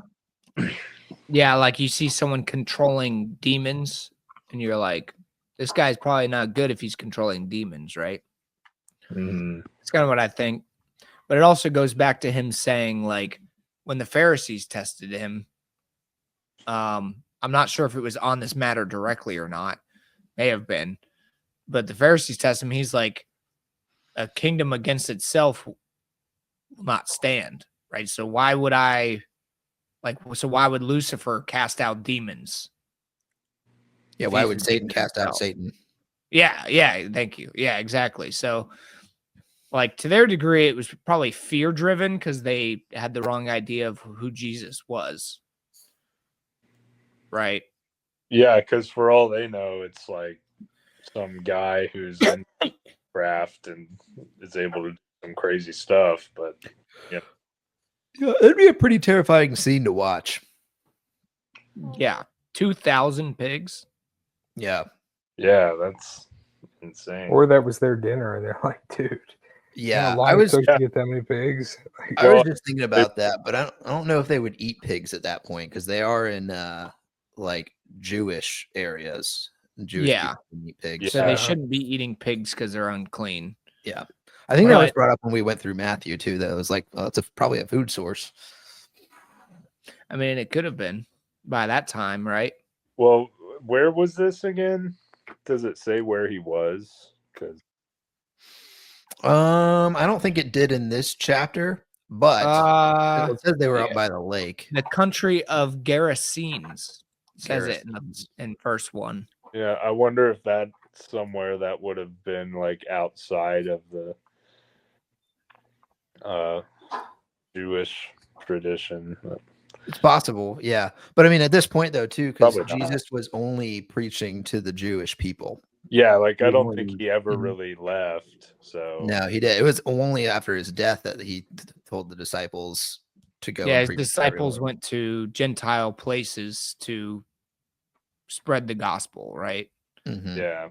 Yeah, like you see someone controlling demons, and you're like, this guy's probably not good if he's controlling demons, right? Mm-hmm. It's kind of what I think. But it also goes back to him saying, like, when the Pharisees tested him, I'm not sure if it was on this matter directly or not. May have been. But the Pharisees test him. He's like, a kingdom against itself will not stand, right? So why would why would Lucifer cast out demons? yeah. Why would Satan cast out Satan? Yeah, thank you. Yeah, exactly. So, like, to their degree, it was probably fear driven because they had the wrong idea of who Jesus was. Right. Yeah, because for all they know, it's like some guy who's in craft and is able to do some crazy stuff. But yeah, it'd be a pretty terrifying scene to watch. Yeah, 2,000 pigs. Yeah, that's insane. Or that was their dinner, and they're like, dude. yeah. I was took to get that many pigs. I was just thinking about that, but I don't know if they would eat pigs at that point because they are in like Jewish areas. Jewish people can eat pigs, so they shouldn't be eating pigs because they're unclean. Yeah, I think that was brought up when we went through Matthew too. That it was like, well, it's probably a food source. I mean, it could have been by that time, right? Well, where was this again? Does it say where he was? Because I don't think it did in this chapter, but it says they were up by the lake. The country of Gerasenes says it in verse 1. Yeah, I wonder if that's somewhere that would have been like outside of the Jewish tradition. It's possible, yeah. But I mean, at this point, though, too, because Probably not. Jesus was only preaching to the Jewish people. Yeah, like I don't think he ever really left. So no, he did. It was only after his death that he told the disciples to go. Yeah, his disciples went to Gentile places to spread the gospel, right? Mm-hmm. Yeah.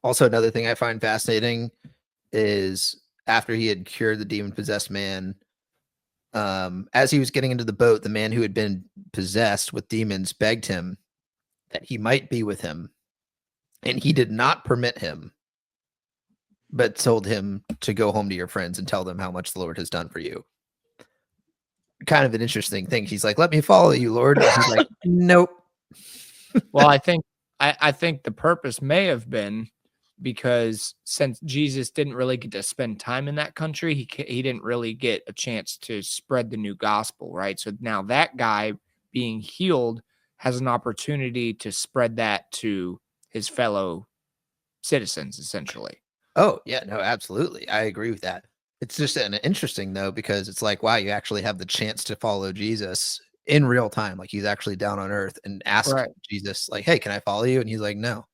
Also, another thing I find fascinating is after he had cured the demon-possessed man, as he was getting into the boat, the man who had been possessed with demons begged him that he might be with him, and he did not permit him, but told him to go home to your friends and tell them how much the Lord has done for you. Kind of an interesting thing. He's like, "Let me follow you, Lord." And he's like, "Nope." Well, I think the purpose may have been because since Jesus didn't really get to spend time in that country, he didn't really get a chance to spread the new gospel, right? So now that guy being healed has an opportunity to spread that to his fellow citizens, essentially. Oh, yeah, no, absolutely. I agree with that. It's just interesting, though, because it's like, wow, you actually have the chance to follow Jesus in real time. Like he's actually down on earth and asked Jesus, like, hey, can I follow you? And he's like, no.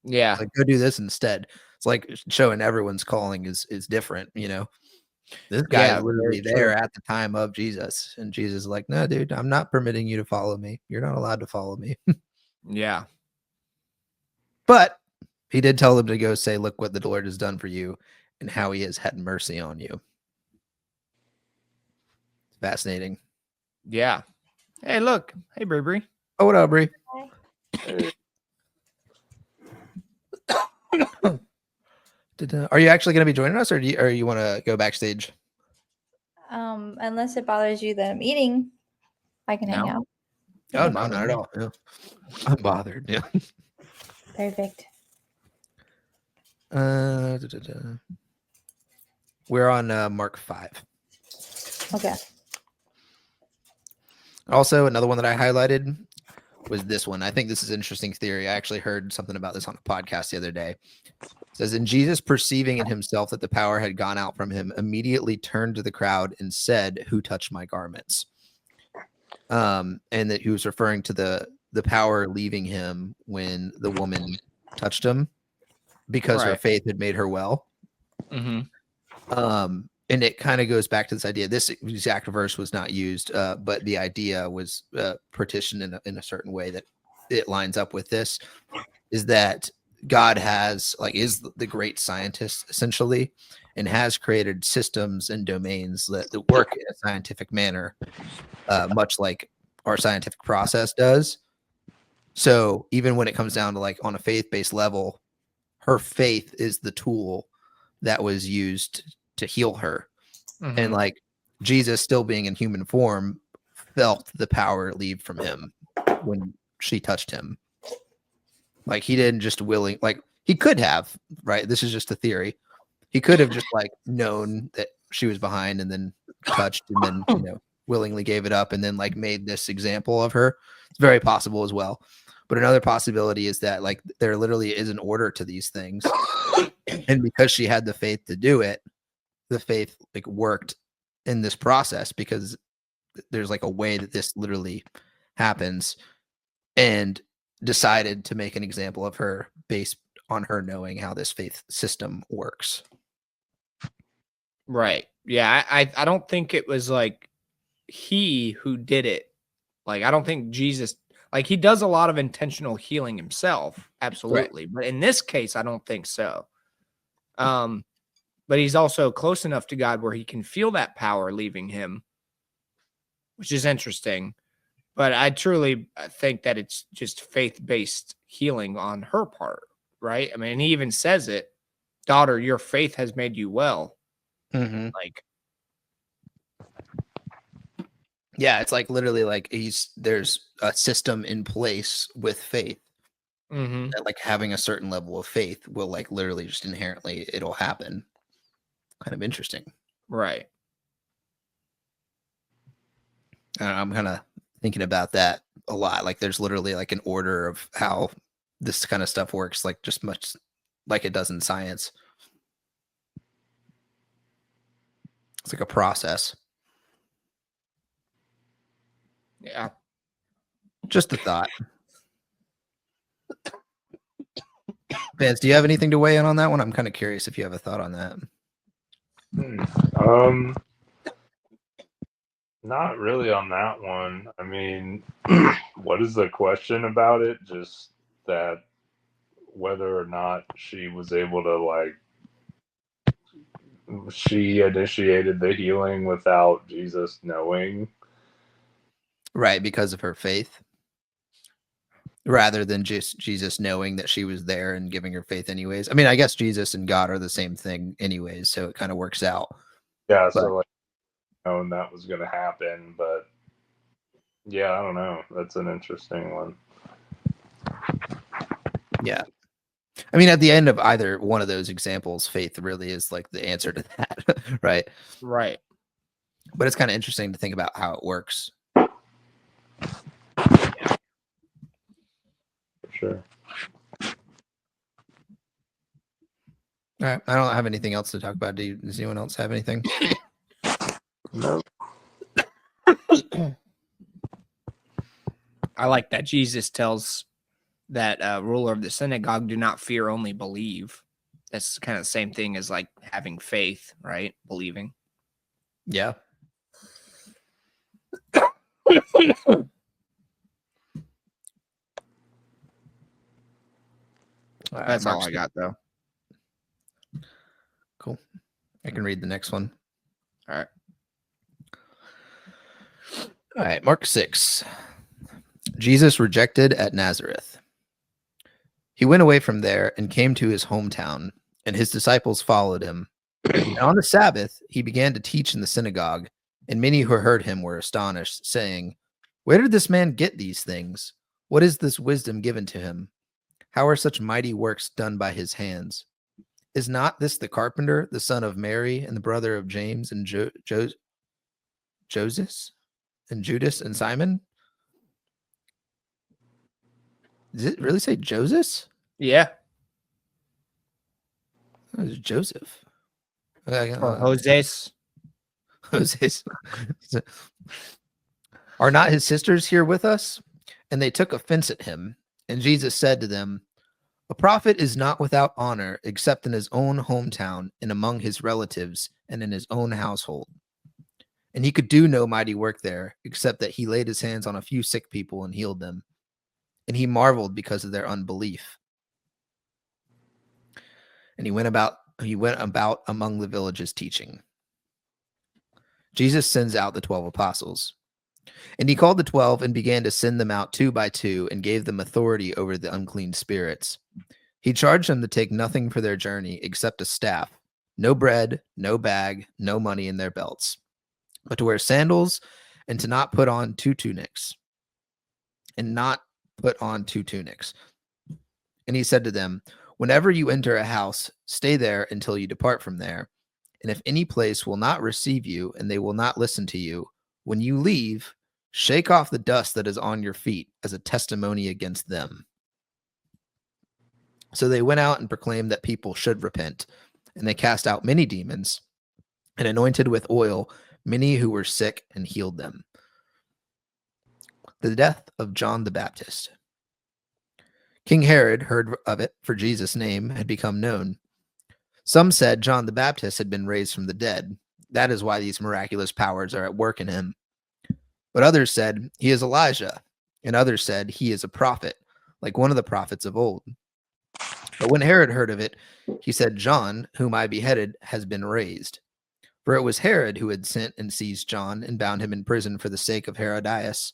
Yeah. Like, go do this instead. It's like showing everyone's calling is different, you know? This guy is literally there at the time of Jesus. And Jesus is like, no, dude, I'm not permitting you to follow me. You're not allowed to follow me. Yeah. But he did tell them to go say, look what the Lord has done for you and how he has had mercy on you. It's fascinating. Yeah. Hey, look. Hey, Brie. Oh, what up, Brie? Are you actually going to be joining us, or you want to go backstage? unless it bothers you that I'm eating, I can hang out. Oh, no, not at all. Yeah. I'm bothered. Yeah. Perfect. We're on Mark 5. Okay. Also, another one that I highlighted was this one. I think this is an interesting theory. I actually heard something about this on a podcast the other day. It says, and Jesus, perceiving in himself that the power had gone out from him, immediately turned to the crowd and said, "Who touched my garments?" And that he was referring to the power leaving him when the woman touched him because her faith had made her well. And it kind of goes back to this idea. This exact verse was not used, but the idea was partitioned in a certain way that it lines up with this, is that God is the great scientist essentially, and has created systems and domains that work in a scientific manner, much like our scientific process does. So even when it comes down to like on a faith-based level, her faith is the tool that was used to heal her. And like Jesus, still being in human form, felt the power leave from him when she touched him. Like he didn't just he could have, right? This is just a theory. He could have just like known that she was behind and then touched and then, willingly gave it up and then like made this example of her. It's very possible as well. But another possibility is that like there literally is an order to these things. And because she had the faith to do it, the faith like worked in this process because there's like a way that this literally happens, and decided to make an example of her based on her knowing how this faith system works. Right. Yeah. I don't think it was like he who did it. Like, I don't think Jesus, like he does a lot of intentional healing himself. Absolutely. Right. But in this case, I don't think so. But he's also close enough to God where he can feel that power leaving him, which is interesting. But I truly think that it's just faith-based healing on her part, right? I mean, he even says it, daughter, your faith has made you well. Like, yeah, it's like literally like there's a system in place with faith. That like having a certain level of faith will like literally just inherently it'll happen. Kind of interesting. Right. I'm kind of thinking about that a lot. Like there's literally like an order of how this kind of stuff works, like just much like it does in science. It's like a process. Yeah. Just a thought. Vance, do you have anything to weigh in on that one? I'm kind of curious if you have a thought on that. Not really on that one. I mean, what is the question about it? Just that whether or not she was able to she initiated the healing without Jesus knowing. Right, because of her faith. Rather than just Jesus knowing that she was there and giving her faith anyways. I mean, I guess Jesus and God are the same thing anyways, so it kind of works out. Yeah, so like knowing that was going to happen, but yeah, I don't know. That's an interesting one. Yeah. I mean, at the end of either one of those examples, faith really is like the answer to that, right? Right. But it's kind of interesting to think about how it works. Sure. All right. I don't have anything else to talk about. Does anyone else have anything? No. I like that Jesus tells that ruler of the synagogue, do not fear, only believe. That's kind of the same thing as like having faith, right? Believing. Yeah. That's all I got, though. Cool. I can read the next one. All right. All right. Mark 6. Jesus rejected at Nazareth. He went away from there and came to his hometown, and his disciples followed him. And on the Sabbath, he began to teach in the synagogue, And many who heard him were astonished, saying, "Where did this man get these things? What is this wisdom given to him? How are such mighty works done by his hands? Is not this the carpenter, the son of Mary, and the brother of James and Joseph and Judas and Simon?" Does it really say Joseph? Yeah. Oh, it's Joseph. Or Jose's. Jose's. Are not his sisters here with us? And they took offense at him. And Jesus said to them, "A prophet is not without honor except in his own hometown and among his relatives and in his own household." And he could do no mighty work there, except that he laid his hands on a few sick people and healed them. And he marveled because of their unbelief. And he went about among the villages teaching. Jesus sends out the 12 apostles. And he called the 12 and began to send them out 2 by 2 and gave them authority over the unclean spirits. He charged them to take nothing for their journey except a staff, no bread, no bag, no money in their belts, but to wear sandals and to not put on two tunics. And he said to them, "Whenever you enter a house, stay there until you depart from there. And if any place will not receive you and they will not listen to you, when you leave, shake off the dust that is on your feet as a testimony against them." So they went out and proclaimed that people should repent. And they cast out many demons and anointed with oil many who were sick and healed them. The death of John the Baptist. King Herod heard of it, for Jesus' name had become known. Some said John the Baptist had been raised from the dead. That is why these miraculous powers are at work in him. But others said, "He is Elijah." And others said, "He is a prophet, like one of the prophets of old." But when Herod heard of it, he said, "John, whom I beheaded, has been raised." For it was Herod who had sent and seized John and bound him in prison for the sake of Herodias,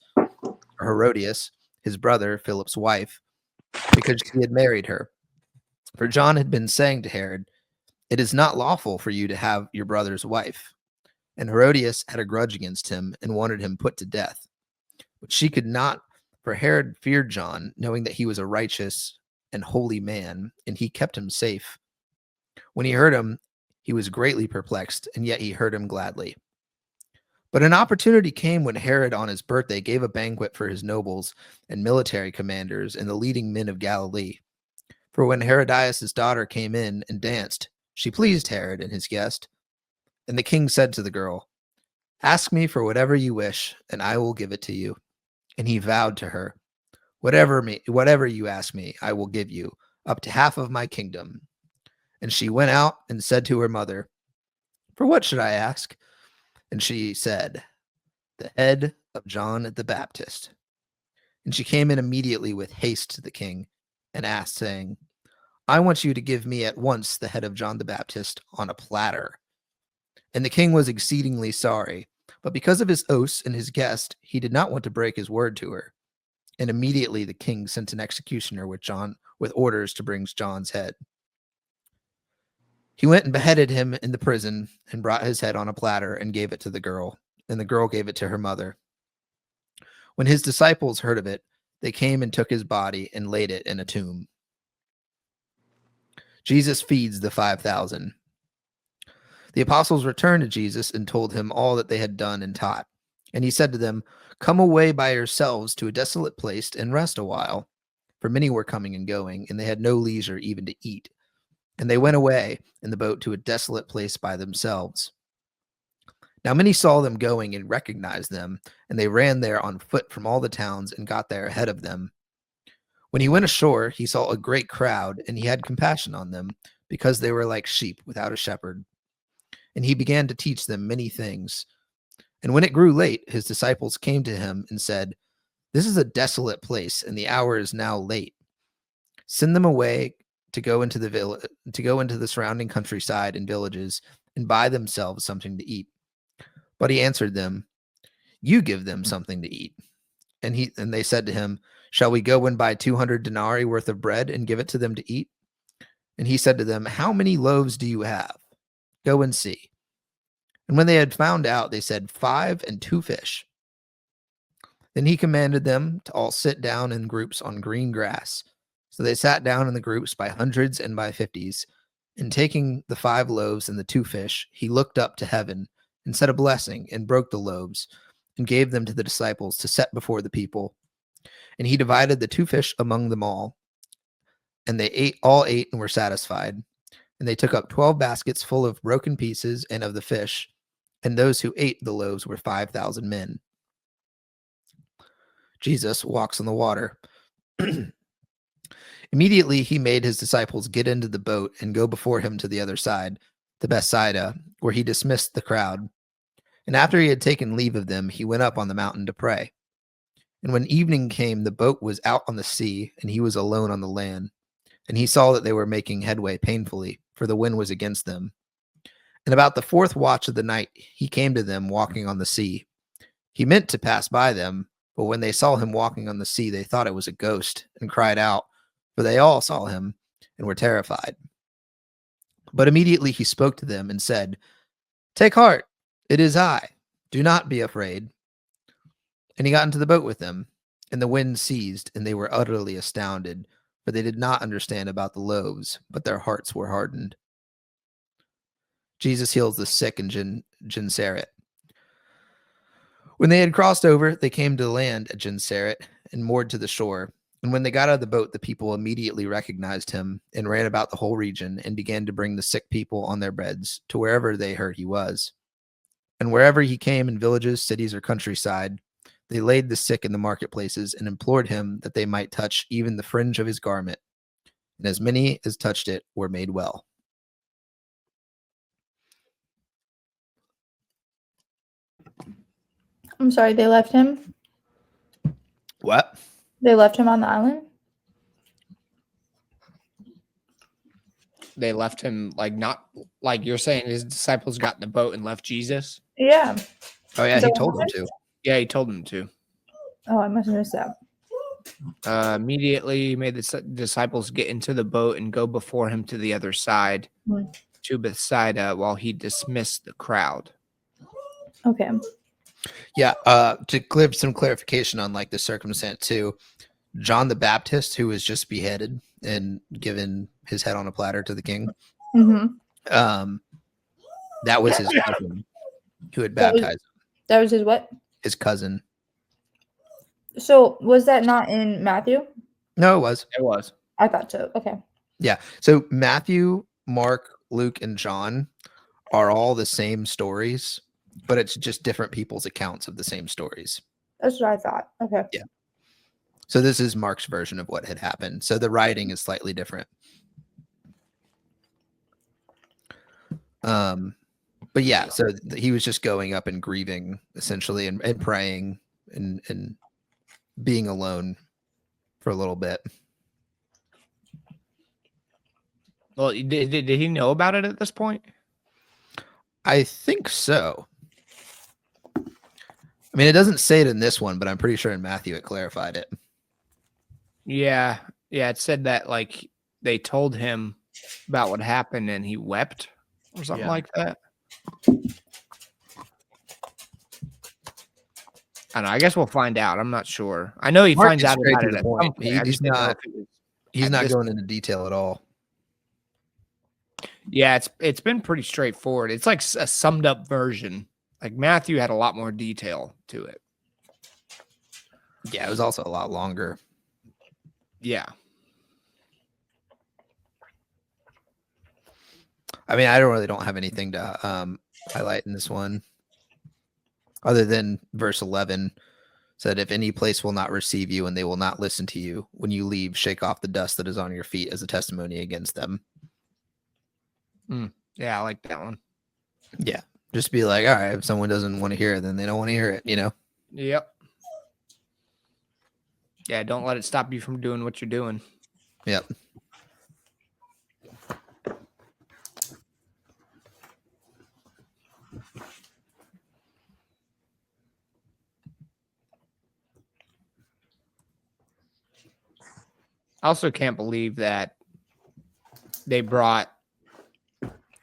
his brother, Philip's wife, because he had married her. For John had been saying to Herod, "It is not lawful for you to have your brother's wife." And Herodias had a grudge against him and wanted him put to death. But she could not, for Herod feared John, knowing that he was a righteous and holy man, and he kept him safe. When he heard him, he was greatly perplexed, and yet he heard him gladly. But an opportunity came when Herod on his birthday gave a banquet for his nobles and military commanders and the leading men of Galilee. For when Herodias' daughter came in and danced, she pleased Herod and his guest. And the king said to the girl, "Ask me for whatever you wish, and I will give it to you." And he vowed to her, Whatever you ask me, I will give you, up to half of my kingdom." And she went out and said to her mother, "For what should I ask?" And she said, "The head of John the Baptist." And she came in immediately with haste to the king and asked, saying, "I want you to give me at once the head of John the Baptist on a platter." And the king was exceedingly sorry, but because of his oaths and his guest, he did not want to break his word to her. And immediately the king sent an executioner with orders to bring John's head. He went and beheaded him in the prison and brought his head on a platter and gave it to the girl, and the girl gave it to her mother. When his disciples heard of it, they came and took his body and laid it in a tomb. Jesus feeds the 5,000. The apostles returned to Jesus and told him all that they had done and taught. And he said to them, "Come away by yourselves to a desolate place and rest a while." For many were coming and going, and they had no leisure even to eat. And they went away in the boat to a desolate place by themselves. Now many saw them going and recognized them, and they ran there on foot from all the towns and got there ahead of them. When he went ashore, he saw a great crowd, and he had compassion on them, because they were like sheep without a shepherd. And he began to teach them many things. And when it grew late, his disciples came to him and said, "This is a desolate place, and the hour is now late. Send them away to go into the surrounding countryside and villages and buy themselves something to eat." But he answered them, "You give them something to eat." And they said to him, "Shall we go and buy 200 denarii worth of bread and give it to them to eat?" And he said to them, "How many loaves do you have? Go and see." And when they had found out, they said, 5 and 2 fish. Then he commanded them to all sit down in groups on green grass. So they sat down in the groups by hundreds and by 50s. And taking the 5 loaves and the 2 fish, he looked up to heaven and said a blessing and broke the loaves and gave them to the disciples to set before the people. And he divided the 2 fish among them all. And they all ate and were satisfied. And they took up 12 baskets full of broken pieces and of the fish. And those who ate the loaves were 5,000 men. Jesus walks on the water. Immediately he made his disciples get into the boat and go before him to the other side, to Bethsaida, where he dismissed the crowd. And after he had taken leave of them, he went up on the mountain to pray. And when evening came, the boat was out on the sea, and he was alone on the land. And he saw that they were making headway painfully, for the wind was against them. And about the 4th watch of the night, he came to them walking on the sea. He meant to pass by them, but when they saw him walking on the sea, they thought it was a ghost and cried out, for they all saw him and were terrified. But immediately he spoke to them and said, "Take heart, it is I. Do not be afraid." And he got into the boat with them, and the wind ceased, and they were utterly astounded, for they did not understand about the loaves, but their hearts were hardened. Jesus heals the sick in Gennesaret. When they had crossed over, they came to land at Gennesaret and moored to the shore. And when they got out of the boat, the people immediately recognized him and ran about the whole region and began to bring the sick people on their beds to wherever they heard he was. And wherever he came, in villages, cities, or countryside, they laid the sick in the marketplaces and implored him that they might touch even the fringe of his garment. And as many as touched it were made well. I'm sorry, they left him? What? They left him on the island? They left him, like, not like you're saying his disciples got in the boat and left Jesus? Yeah. Oh, yeah, he told them to. Yeah, he told them to. Oh, I must have missed that. Immediately he made the disciples get into the boat and go before him to the other side, to Bethsaida, while he dismissed the crowd. Okay. Yeah, to give some clarification on like the circumstance too, John the Baptist, who was just beheaded and given his head on a platter to the king, that was his cousin who had baptized him. That was his what? His cousin. So was that not in Matthew? No, it was. It was. I thought so. Okay. Yeah. So Matthew, Mark, Luke, and John are all the same stories, but it's just different people's accounts of the same stories. That's what I thought. Okay. Yeah. So this is Mark's version of what had happened. So the writing is slightly different. But yeah, so he was just going up and grieving essentially and praying and being alone for a little bit. Well, did he know about it at this point? I think so. I mean, it doesn't say it in this one, but I'm pretty sure in Matthew it clarified it. Yeah. Yeah, it said that like they told him about what happened and he wept or something like that. I don't know. I guess we'll find out. I'm not sure. I know he Mark finds out about it at some point. He's not going into detail at all. Yeah, it's been pretty straightforward. It's like a summed up version. Like Matthew had a lot more detail to it. Yeah, it was also a lot longer. Yeah. I mean, I don't have anything to highlight in this one other than verse 11 said, "If any place will not receive you and they will not listen to you, when you leave, shake off the dust that is on your feet as a testimony against them." Yeah, I like that one. Yeah. Just be like, all right, if someone doesn't want to hear it, then they don't want to hear it, you know? Yep. Yeah, don't let it stop you from doing what you're doing. Yep. I also can't believe that they brought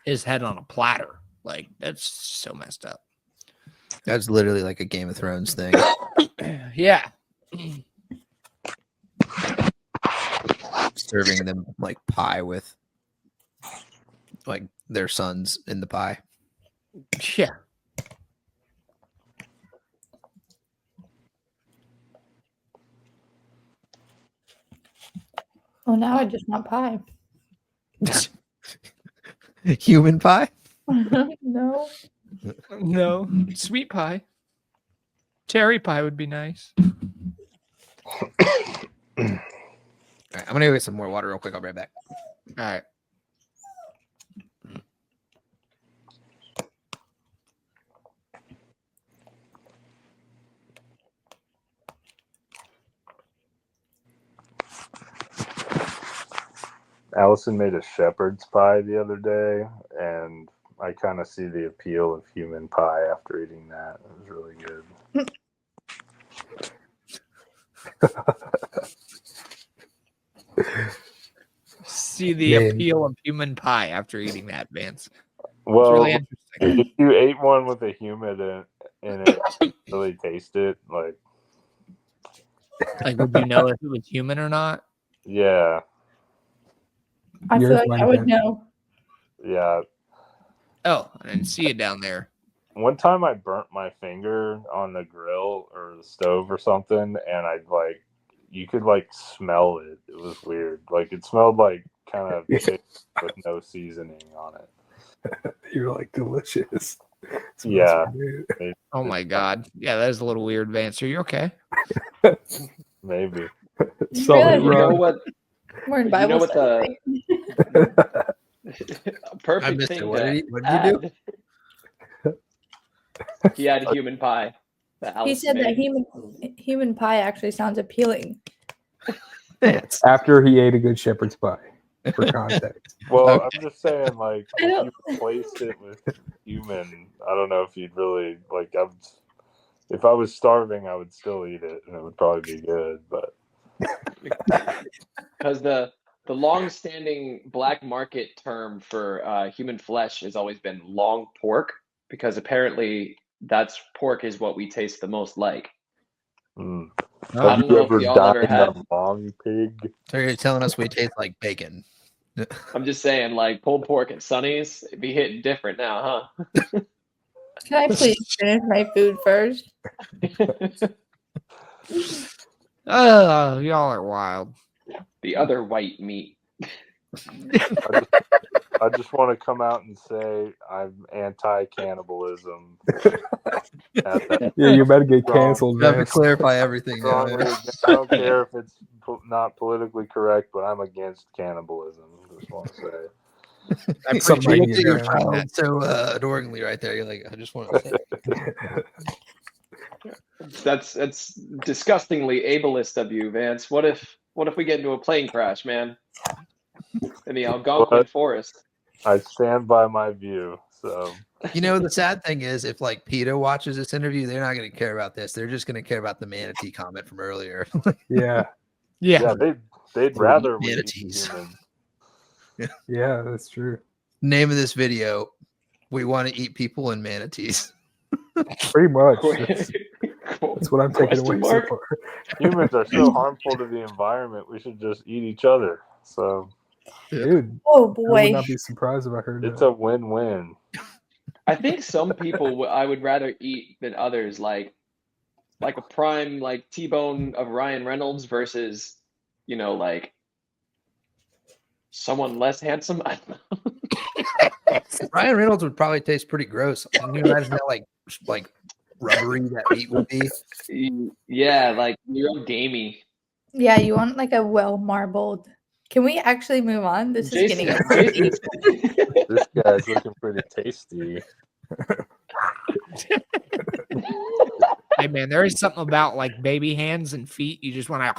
his head on a platter. Like, that's so messed up. That's literally like a Game of Thrones thing. Yeah. Serving them like pie with like their sons in the pie. Yeah. Oh, now I just want pie. Human pie? No. No. Sweet pie. Cherry pie would be nice. All right, I'm gonna go get some more water real quick. I'll be right back. All right. Allison made a shepherd's pie the other day, and I kind of see the appeal of human pie after eating that. It was really good. See the appeal of human pie after eating that, Vance. Well, really interesting. If you ate one with a human in it, you really taste it. Like, would you know if it was human or not? Yeah. I feel like I would know. Yeah. Oh, I didn't see it down there. One time I burnt my finger on the grill or the stove or something, and you could smell it. It was weird. Like, it smelled like kind of fish with no seasoning on it. You're like, delicious. Yeah. Oh my God. Yeah, that is a little weird, Vance. Are you okay? Maybe. Sorry, you know what? We're in Bible the perfect I missed thing it. What did you add. He had human pie. He said that human pie actually sounds appealing. After he ate a good shepherd's pie, for context. Well, I'm just saying, like, if you replaced it with human, I don't know if you'd really if I was starving, I would still eat it, and it would probably be good. But because the long-standing black market term for human flesh has always been long pork, because apparently that's pork is what we taste the most like. Have you ever dined a long pig? So you're telling us we taste like bacon? I'm just saying, like, pulled pork at Sonny's, it'd be hitting different now, huh? Can I please finish my food first? Oh, y'all are wild. The other white meat. I just want to come out and say I'm anti-cannibalism. Yeah, you better get canceled. You have to clarify everything. I don't care if it's not politically correct, but I'm against cannibalism. I just want to say. I appreciate you looked at your child so adoringly right there. You're like, I just want to say. That's disgustingly ableist of you, Vance. What if we get into a plane crash, man? In the Algonquin forest. I stand by my view. So, you know, the sad thing is, if like PETA watches this interview, they're not going to care about this. They're just going to care about the manatee comment from earlier. Yeah. They'd rather manatees. Yeah, that's true. Name of this video: we want to eat people and manatees. Pretty much. That's what I'm taking away so far. Humans are so harmful to the environment. We should just eat each other. So, dude, oh boy, I would not be surprised if I heard it's that. a win-win. I think some people I would rather eat than others, like a prime T-bone of Ryan Reynolds versus, like someone less handsome. I don't know. Ryan Reynolds would probably taste pretty gross. Can you imagine how like rubbery that meat would be? Yeah, like real gamey. Yeah, you want like a well marbled. Can we actually move on? This is getting crazy. This guy's looking pretty tasty. Hey man, there is something about like baby hands and feet. You just want to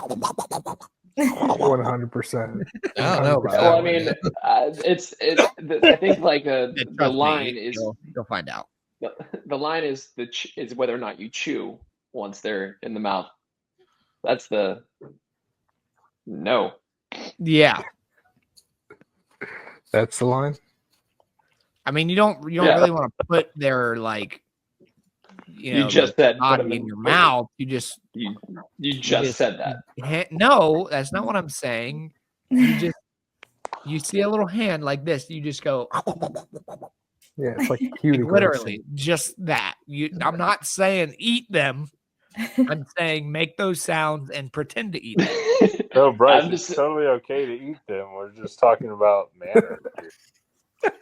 100%. I don't know. Well, I mean, it's. I think the line is. You'll find out. The line is is whether or not you chew once they're in the mouth. That's the no. Yeah, that's the line. I mean, you don't really want to put their like, you just said put them in your mouth. You just said that. No, that's not what I'm saying. You see a little hand like this, you just go. Yeah, it's like cutie. Literally, just that. I'm not saying eat them. I'm saying make those sounds and pretend to eat them. No, Bryce, it's totally okay to eat them. We're just talking about manner.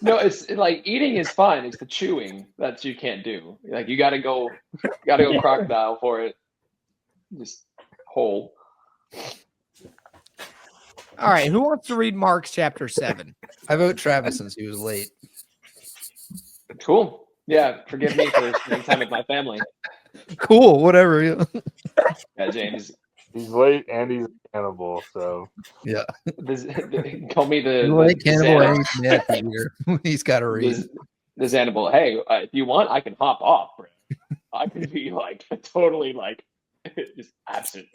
No, it's like eating is fine. It's the chewing that you can't do. Like you gotta go crocodile for it. Just whole. All right, who wants to read Mark chapter 7? I vote Travis since he was late. Cool. Yeah, forgive me for spending time with my family. Cool, whatever. Yeah, James. He's late and he's a cannibal, so yeah. Call me the late cannibal. He's got to read. The Xanable. Hey, if you want, I can hop off, bro. I can be like totally like just absent.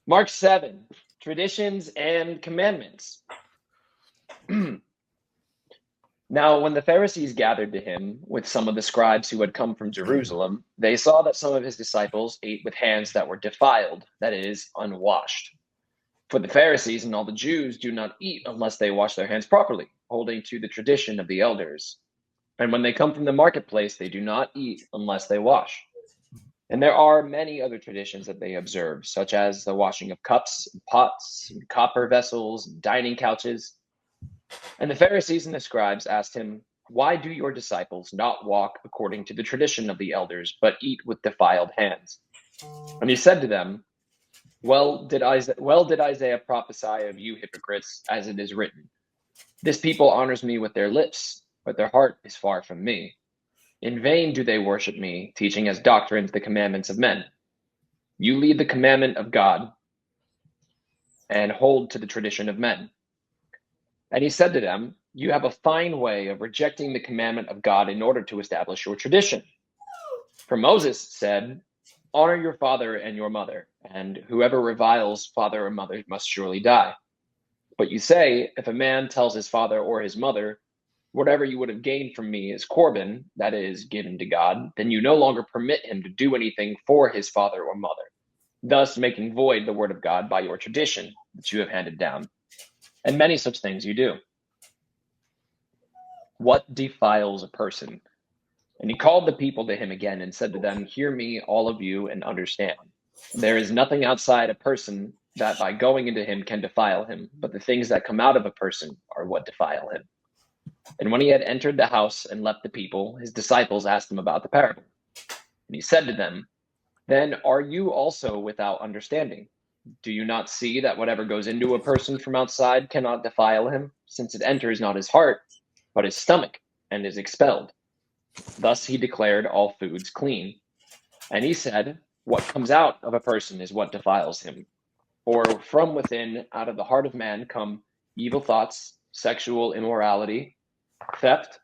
Mark 7, traditions and commandments. Now, when the Pharisees gathered to him with some of the scribes who had come from Jerusalem, they saw that some of his disciples ate with hands that were defiled, that is, unwashed. For the Pharisees and all the Jews do not eat unless they wash their hands properly, holding to the tradition of the elders. And when they come from the marketplace, they do not eat unless they wash. And there are many other traditions that they observe, such as the washing of cups and pots and copper vessels and dining couches. And the Pharisees and the scribes asked him, "Why do your disciples not walk according to the tradition of the elders, but eat with defiled hands?" And he said to them, Well did Isaiah prophesy of you hypocrites, as it is written, "This people honors me with their lips, but their heart is far from me. In vain do they worship me, teaching as doctrines the commandments of men. You leave the commandment of God and hold to the tradition of men." And he said to them, "You have a fine way of rejecting the commandment of God in order to establish your tradition. For Moses said, 'Honor your father and your mother, and whoever reviles father or mother must surely die.' But you say, if a man tells his father or his mother, 'Whatever you would have gained from me is Corban,' that is, given to God, then you no longer permit him to do anything for his father or mother, thus making void the word of God by your tradition that you have handed down. And many such things you do. What defiles a person?" And he called the people to him again and said to them, "Hear me, all of you, and understand. There is nothing outside a person that by going into him can defile him, but the things that come out of a person are what defile him." And when he had entered the house and left the people, his disciples asked him about the parable. And he said to them, "Then are you also without understanding? Do you not see that whatever goes into a person from outside cannot defile him, since it enters not his heart, but his stomach, and is expelled? Thus he declared all foods clean. And he said, what comes out of a person is what defiles him. For from within, out of the heart of man, come evil thoughts, sexual immorality, theft,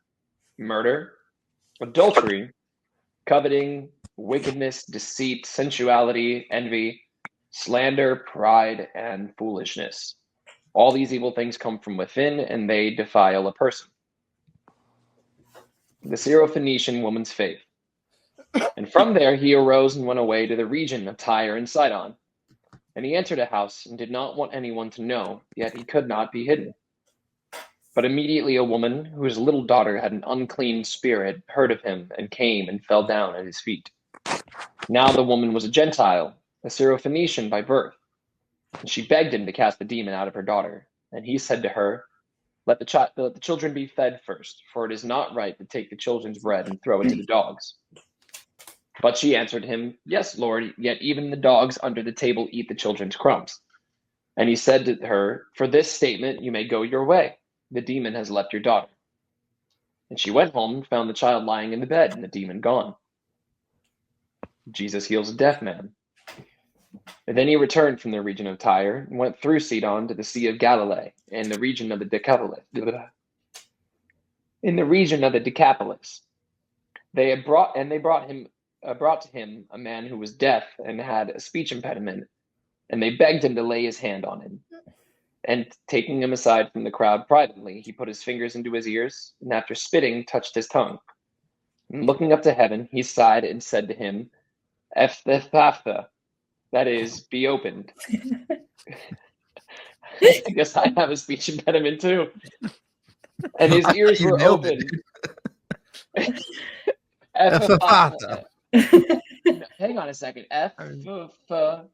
murder, adultery, coveting, wickedness, deceit, sensuality, envy, slander, pride, and foolishness. All these evil things come from within, and they defile a person." The Syrophoenician woman's faith. And from there he arose and went away to the region of Tyre and Sidon. And he entered a house and did not want anyone to know, yet he could not be hidden. But immediately a woman whose little daughter had an unclean spirit heard of him and came and fell down at his feet. Now the woman was a Gentile, a Syrophoenician by birth. And she begged him to cast the demon out of her daughter. And he said to her, let the children be fed first, for it is not right to take the children's bread and throw it to the dogs." But she answered him, "Yes, Lord, yet even the dogs under the table eat the children's crumbs." And he said to her, "For this statement you may go your way. The demon has left your daughter." And she went home and found the child lying in the bed and the demon gone. Jesus heals a deaf man. And then he returned from the region of Tyre and went through Sidon to the Sea of Galilee in the region of the Decapolis. They brought to him a man who was deaf and had a speech impediment, and they begged him to lay his hand on him. And taking him aside from the crowd privately, he put his fingers into his ears, and after spitting, touched his tongue. And looking up to heaven, he sighed and said to him, Ephphatha, that is, be opened. I guess I have a speech impediment too. And his ears were open. Ephphatha. Hang on a second. Ephphatha.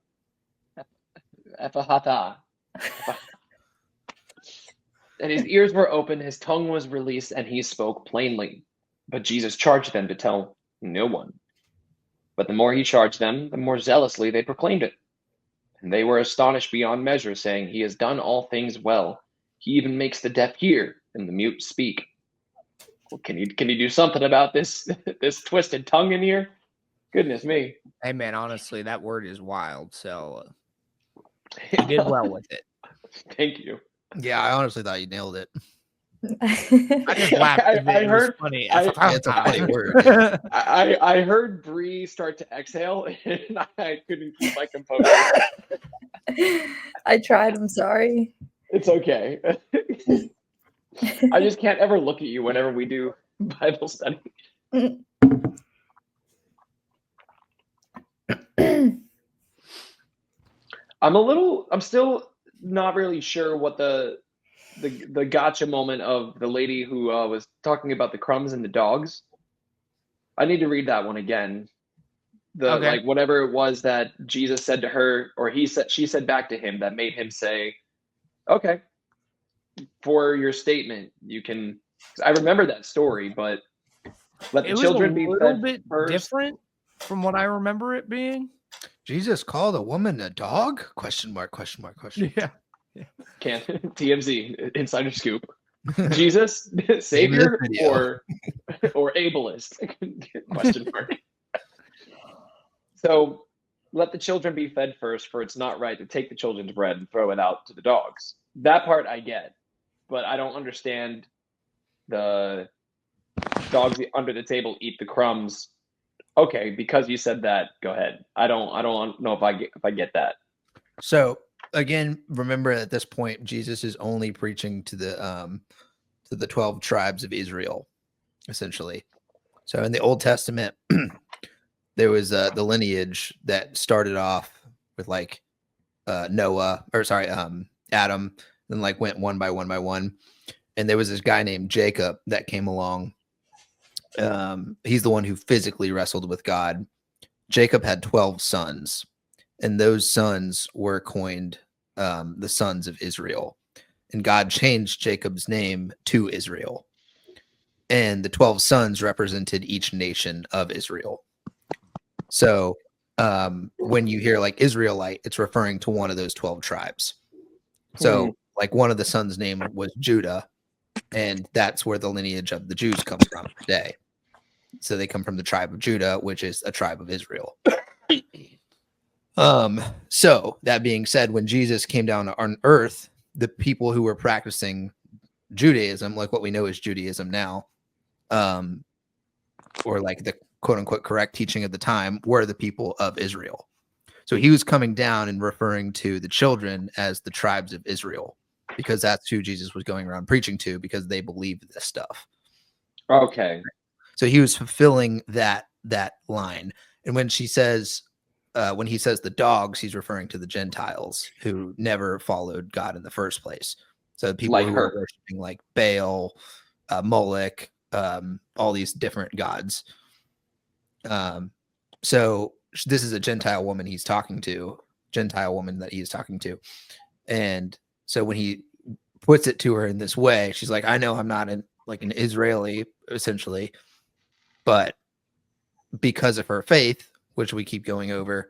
And his ears were open, his tongue was released, and he spoke plainly. But Jesus charged them to tell no one. But the more he charged them, the more zealously they proclaimed it. And they were astonished beyond measure, saying, He has done all things well. He even makes the deaf hear and the mute speak. Well, can you do something about this twisted tongue in here? Goodness me. Hey man, honestly, that word is wild. So you did well with it. Thank you. Yeah, I honestly thought you nailed it. I just laughed. I heard. Funny. It's a funny word. I heard Bree start to exhale, and I couldn't keep my composure. I tried. I'm sorry. It's okay. I just can't ever look at you whenever we do Bible study. I'm still not really sure what the gotcha moment of the lady who was talking about the crumbs and the dogs. I need to read that one again. Like whatever it was that Jesus said to her, or she said back to him, that made him say, okay, for your statement, you can. I remember that story, but let the children be fed. It was a little bit different from what I remember it being. Jesus called a woman a dog? Question mark. Yeah. Can't TMZ insider scoop. Jesus savior or ableist? Question mark. So let the children be fed first, for it's not right to take the children's bread and throw it out to the dogs. That part I get, but I don't understand the dogs under the table eat the crumbs. Okay, because you said that, go ahead. I don't know if I get that. So again, remember at this point, Jesus is only preaching to the 12 tribes of Israel, essentially. So in the Old Testament, there was the lineage that started off with like Adam, then like went one by one. And there was this guy named Jacob that came along. He's the one who physically wrestled with God. Jacob had 12 sons, and those sons were coined the sons of Israel. And God changed Jacob's name to Israel. And the 12 sons represented each nation of Israel. So when you hear like Israelite, it's referring to one of those 12 tribes. So like one of the sons' name was Judah, and that's where the lineage of the Jews comes from today. So they come from the tribe of Judah, which is a tribe of Israel. So that being said, when Jesus came down on earth, the people who were practicing Judaism, like what we know as Judaism now, or like the quote unquote correct teaching of the time, were the people of Israel. So he was coming down and referring to the children as the tribes of Israel, because that's who Jesus was going around preaching to, because they believed this stuff. Okay. So he was fulfilling that line. And when he says the dogs, he's referring to the Gentiles who never followed God in the first place. So the people like who were worshiping like Baal, Moloch, all these different gods. So this is a Gentile woman that he's talking to. And so when he puts it to her in this way, she's like, I know I'm not an Israeli, essentially, but because of her faith, which we keep going over,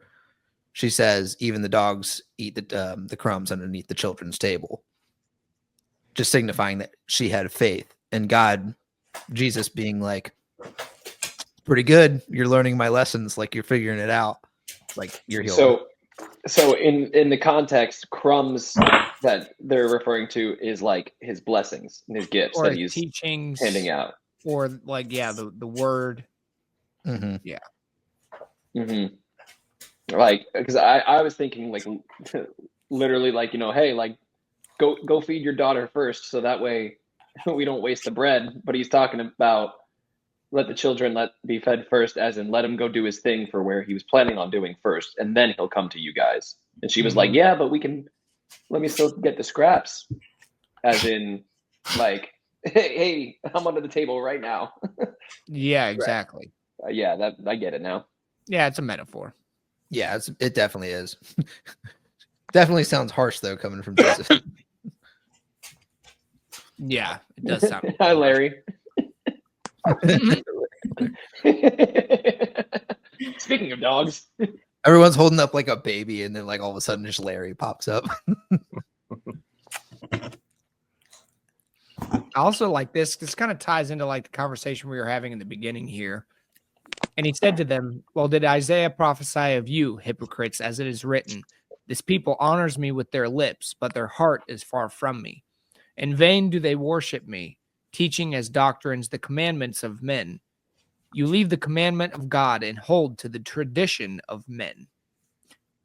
she says, even the dogs eat the crumbs underneath the children's table, just signifying that she had faith. And God, Jesus being like, pretty good. You're learning my lessons. Like you're figuring it out. Like you're healed. So in the context, crumbs that they're referring to is like his blessings and his gifts or that he's teachings handing out. Or like, the word. Mm-hmm. Yeah. Mm-hmm. Like, because I was thinking like literally like, hey, like go feed your daughter first, so that way we don't waste the bread. But he's talking about let the children be fed first, as in let him go do his thing for where he was planning on doing first, and then he'll come to you guys. And she was like, yeah, but let me still get the scraps, as in like, hey, I'm under the table right now. Yeah, exactly. Right. Yeah, I get it now. Yeah, it's a metaphor. Yeah, it definitely is. Definitely sounds harsh though, coming from Jesus. Yeah, it does sound. Hi, Larry. Speaking of dogs, everyone's holding up like a baby, and then like all of a sudden, just Larry pops up. I also like this. This kind of ties into like the conversation we were having in the beginning here. And he said to them, well, did Isaiah prophesy of you, hypocrites, as it is written, this people honors me with their lips, but their heart is far from me. In vain do they worship me, teaching as doctrines the commandments of men. You leave the commandment of God and hold to the tradition of men.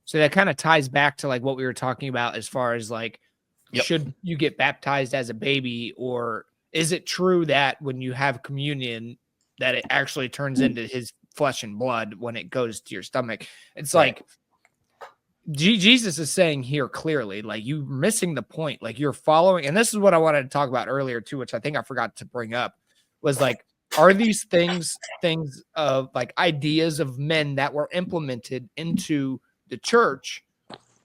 So that kind of ties back to like what we were talking about as far as like, should you get baptized as a baby, or is it true that when you have communion that it actually turns into his flesh and blood when it goes to your stomach? It's like Jesus is saying here clearly, like you're missing the point. Like you're following, and this is what I wanted to talk about earlier too, which I think I forgot to bring up, was like, are these things of like ideas of men that were implemented into the church,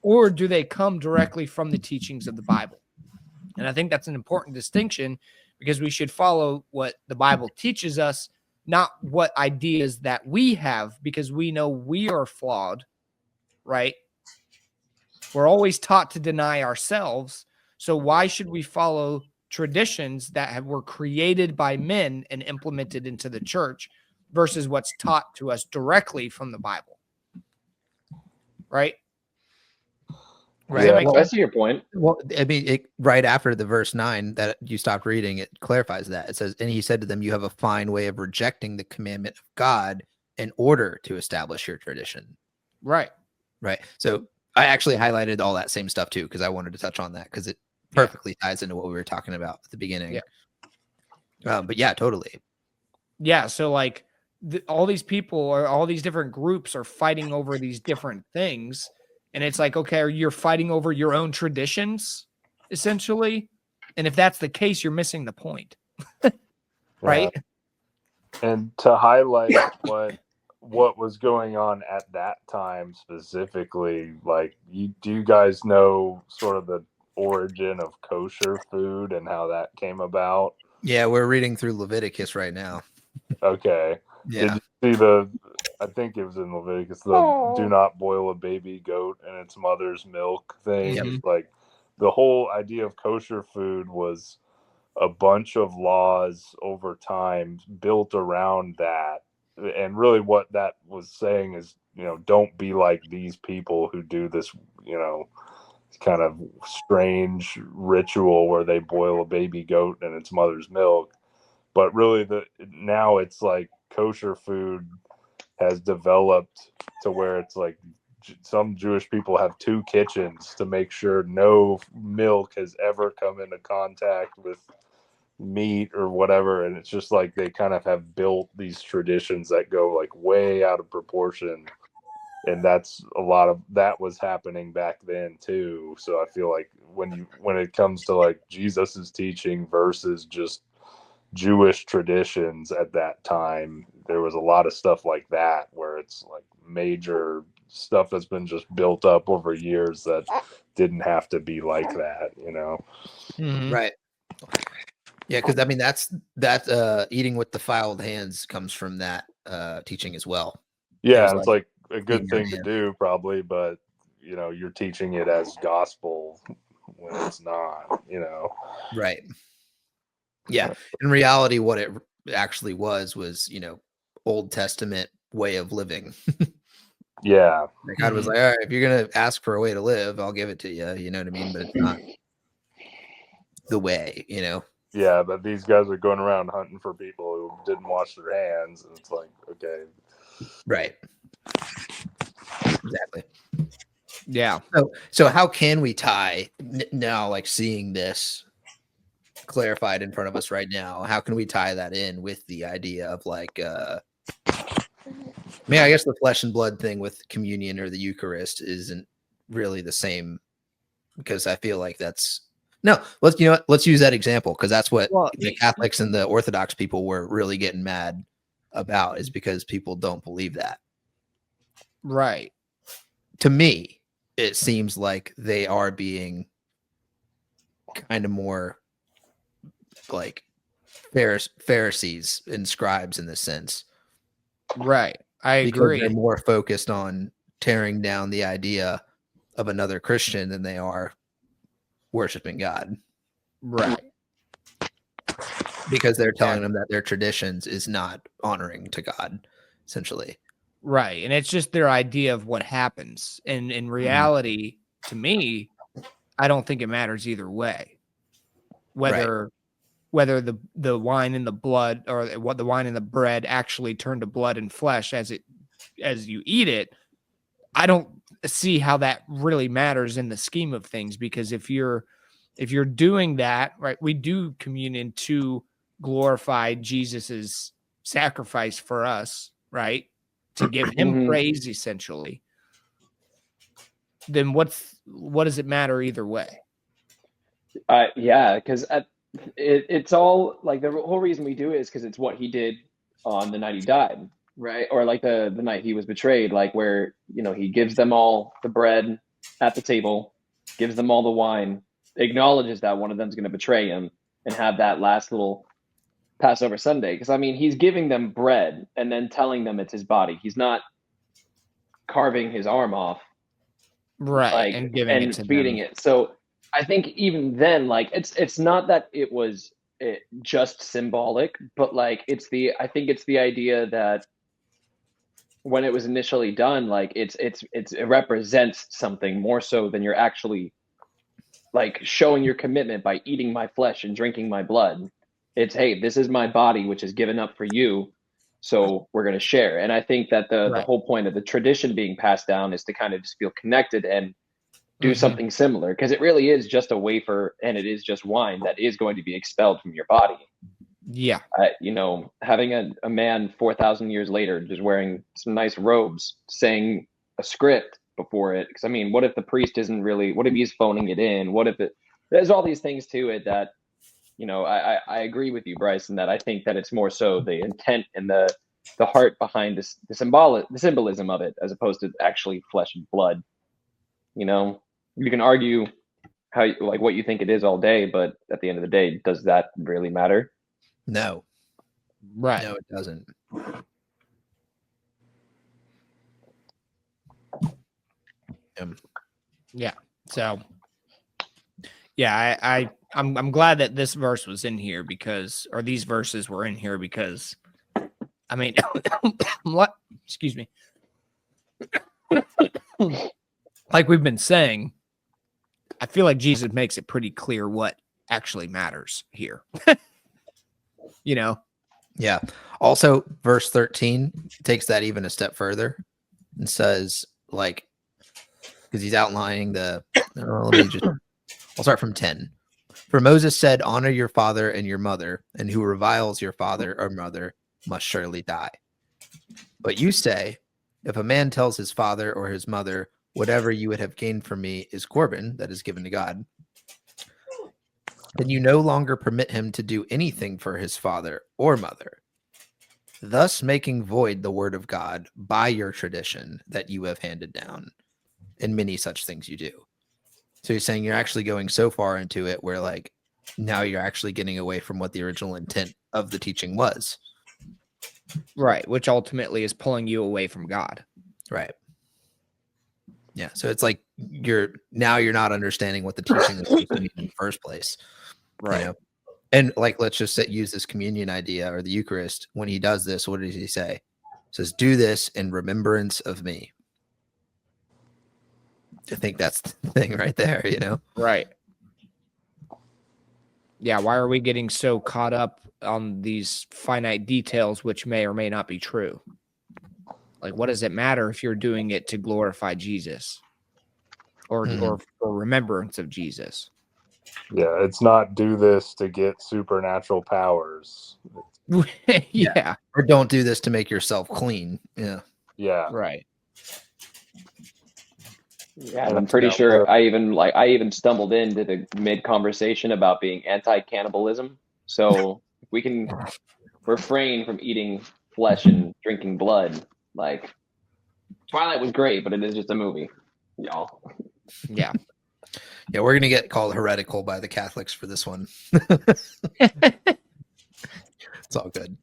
or do they come directly from the teachings of the Bible? And I think that's an important distinction, because we should follow what the Bible teaches us, not what ideas that we have, because we know we are flawed, right? We're always taught to deny ourselves. So why should we follow traditions that were created by men and implemented into the church versus what's taught to us directly from the Bible? Right? Right. Yeah, I see your point. Well, I mean, right after the verse 9 that you stopped reading, it clarifies that. It says, and he said to them, you have a fine way of rejecting the commandment of God in order to establish your tradition. Right. Right. So I actually highlighted all that same stuff too, because I wanted to touch on that, because it perfectly ties into what we were talking about at the beginning. Yeah. But yeah, totally. Yeah. So like all these people or all these different groups are fighting over these different things. And it's like, okay, you're fighting over your own traditions, essentially. And if that's the case, you're missing the point. Right? Yeah. And to highlight what was going on at that time specifically, like, do you guys know sort of the origin of kosher food and how that came about? Yeah, we're reading through Leviticus right now. Okay. Yeah. Did you see I think it was in Leviticus, do not boil a baby goat in its mother's milk thing. Yep. It's like the whole idea of kosher food was a bunch of laws over time built around that. And really what that was saying is, don't be like these people who do this, kind of strange ritual where they boil a baby goat in its mother's milk. But really now it's like kosher food has developed to where it's like some Jewish people have 2 kitchens to make sure no milk has ever come into contact with meat or whatever. And it's just like they kind of have built these traditions that go like way out of proportion. And that's a lot of that was happening back then too. So I feel like when it comes to like Jesus's teaching versus just Jewish traditions at that time, there was a lot of stuff like that where it's like major stuff that's been just built up over years that didn't have to be like that, Mm-hmm. Right. Yeah, because I mean that eating with defiled hands comes from that teaching as well. Yeah, it's like a good thing to do probably, but you're teaching it as gospel when it's not, Right. Yeah. In reality, what it actually was, Old Testament way of living. Yeah. God was like, all right, if you're going to ask for a way to live, I'll give it to you. You know what I mean? But it's not the way, Yeah, but these guys are going around hunting for people who didn't wash their hands. And it's like, okay. Right. Exactly. Yeah. So how can we tie now, like seeing this clarified in front of us right now? How can we tie that in with the idea of like, I guess the flesh and blood thing with communion or the Eucharist isn't really the same, because I feel like let's use that example, because that's what the Catholics and the Orthodox people were really getting mad about, is because people don't believe that. Right. To me, it seems like they are being kind of more like Pharisees and scribes in this sense. Right. I agree. They're more focused on tearing down the idea of another Christian than they are worshiping God. Right. Because they're telling them that their traditions is not honoring to God, essentially. Right. And it's just their idea of what happens. And in reality, to me, I don't think it matters either way. Whether the wine and the blood, or what the wine and the bread actually turn to blood and flesh as you eat it, I don't see how that really matters in the scheme of things, because if you're doing that, right, we do communion to glorify Jesus's sacrifice for us, right, to give him praise, essentially, then what does it matter either way? Yeah, because it's all like, the whole reason we do it is because it's what he did on the night he died, right? Or like the night he was betrayed, like where, he gives them all the bread at the table, gives them all the wine, acknowledges that one of them's going to betray him, and have that last little Passover Sunday. Because he's giving them bread and then telling them it's his body. He's not carving his arm off, right, and giving it to feeding them. it. So I think even then, like, it's not that it was just symbolic, but like I think it's the idea that when it was initially done, like it represents something more so than you're actually like showing your commitment by eating my flesh and drinking my blood. It's, hey, this is my body, which is given up for you, so we're going to share. And I think that the whole point of the tradition being passed down is to kind of just feel connected and do something similar, because it really is just a wafer and it is just wine that is going to be expelled from your body. Yeah. Having a man 4,000 years later just wearing some nice robes saying a script before it, because what if the priest isn't really, what if he's phoning it in, what if there's all these things to it that I agree with you, Bryson, that I think that it's more so the intent and the heart behind the symbolism of it, as opposed to actually flesh and blood. You can argue what you think it is all day, but at the end of the day, does that really matter? No. Right. No, it doesn't. Yeah. So, yeah, I'm glad that this verse was in here, or these verses were in here, because what? Excuse me. Like we've been saying, I feel like Jesus makes it pretty clear what actually matters here. Yeah. Also, verse 13 takes that even a step further and says, like, because he's outlining I'll start from 10. For Moses said, honor your father and your mother, and who reviles your father or mother must surely die. But you say, if a man tells his father or his mother, whatever you would have gained from me is Corban, that is given to God, then you no longer permit him to do anything for his father or mother, thus making void the word of God by your tradition that you have handed down, and many such things you do. So you're saying you're actually going so far into it where, like, now you're actually getting away from what the original intent of the teaching was. Right, which ultimately is pulling you away from God. Right. Yeah, so it's like you're not understanding what the teaching was supposed to be in the first place. Right. And like, let's just use this communion idea or the Eucharist. When he does this, what does he say? He says, do this in remembrance of me. I think that's the thing right there, Right. Yeah, why are we getting so caught up on these finite details which may or may not be true? Like, what does it matter if you're doing it to glorify Jesus? or for remembrance of Jesus. Yeah, it's not do this to get supernatural powers. Yeah. Or don't do this to make yourself clean. Yeah. Yeah. Right. Yeah, and I'm pretty sure I even stumbled into the mid conversation about being anti-cannibalism. So if we can refrain from eating flesh and drinking blood, like Twilight was great, but it is just a movie, y'all. Yeah. Yeah, we're gonna get called heretical by the Catholics for this one. It's all good.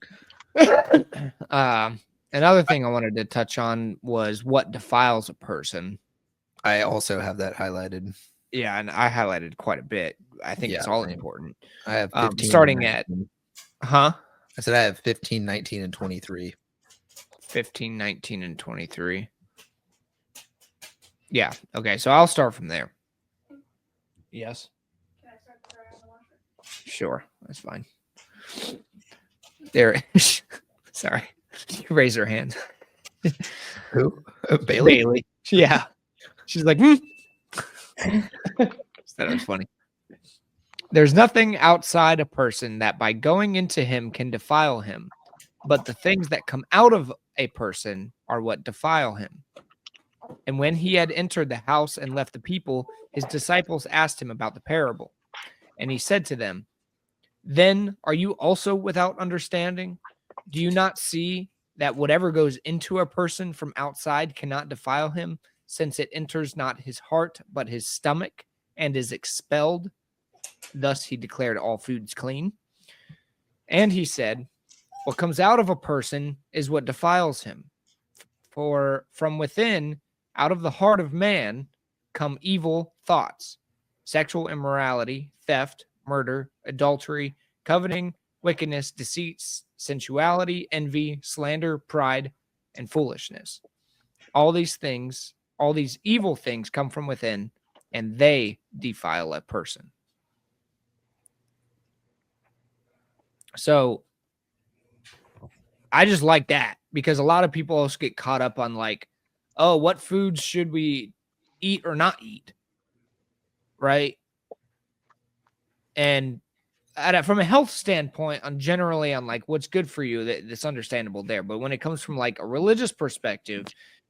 Another thing I wanted to touch on was what defiles a person. I also have that highlighted. Yeah, and I highlighted quite a bit. I think it's all important. I have 15, starting at, I said I have 15, 19, and 23. 15, 19, and 23. Yeah. Okay. So I'll start from there. Yes. Can I start the Sure. That's fine. There. Sorry. You raise her hand. Who? Bailey? Yeah. She's like, That was funny. There's nothing outside a person that by going into him can defile him, but the things that come out of a person are what defile him. And when he had entered the house and left the people, his disciples asked him about the parable. And he said to them, then are you also without understanding? Do you not see that whatever goes into a person from outside cannot defile him, since it enters not his heart, but his stomach, and is expelled? Thus he declared all foods clean. And he said, what comes out of a person is what defiles him. For from within, out of the heart of man, come evil thoughts, sexual immorality, theft, murder, adultery, coveting, wickedness, deceit, sensuality, envy, slander, pride, and foolishness. All these evil things come from within, and they defile a person. So I just like that, because a lot of people also get caught up on like, oh, what foods should we eat or not eat? Right. And from a health standpoint, generally on like what's good for you, that's understandable there. But when it comes from like a religious perspective,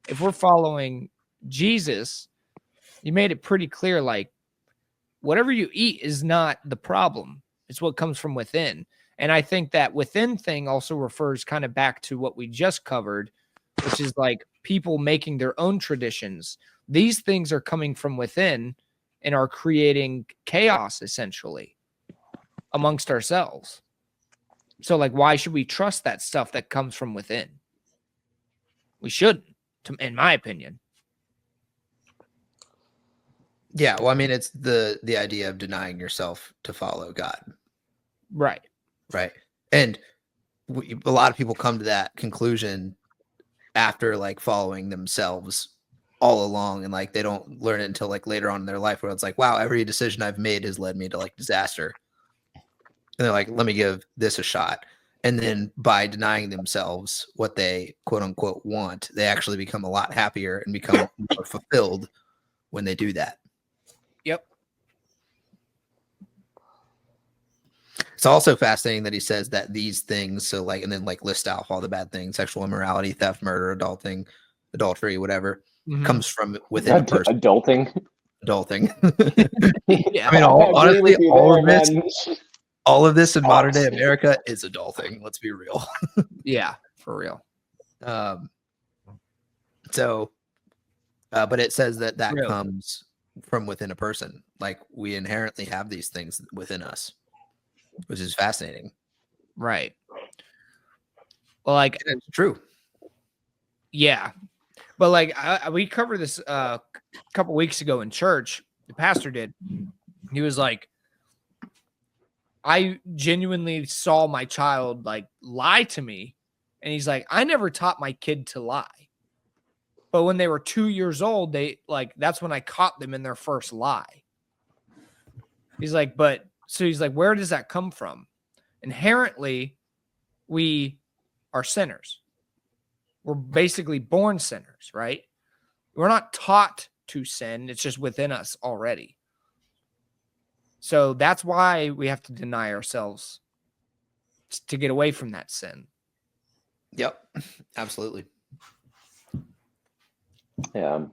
if we're following Jesus, you made it pretty clear, like whatever you eat is not the problem. It's what comes from within. And I think that within thing also refers kind of back to what we just covered, which is like people making their own traditions. These things are coming from within and are creating chaos essentially amongst ourselves. So like, why should we trust that stuff that comes from within? We shouldn't, in my opinion. Yeah, well, I mean, it's the idea of denying yourself to follow God. Right. And a lot of people come to that conclusion after like following themselves all along, and like they don't learn it until like later on in their life, where it's like, wow, every decision I've made has led me to like disaster. And they're like, let me give this a shot. And then by denying themselves what they quote unquote want, they actually become a lot happier and become more fulfilled when they do that. Yep. It's also fascinating that he says that these things, so like, and then like list out all the bad things: sexual immorality, theft, murder, adultery, whatever, comes from within a person. Adulting. Yeah. I mean, honestly, all of this in modern day America is adulting. Let's be real. Yeah, for real. But it says that Really? comes from within a person. Like we inherently have these things within us, which is fascinating. Right. Well, like it's true. Yeah. But like we covered this a couple weeks ago in church. The pastor did. He was like, I genuinely saw my child like lie to me. And he's like, I never taught my kid to lie. But when they were 2 years old, that's when I caught them in their first lie. He's like, where does that come from? Inherently, we are sinners. We're basically born sinners, right? We're not taught to sin. It's just within us already. So that's why we have to deny ourselves to get away from that sin. Yep, absolutely. Yeah.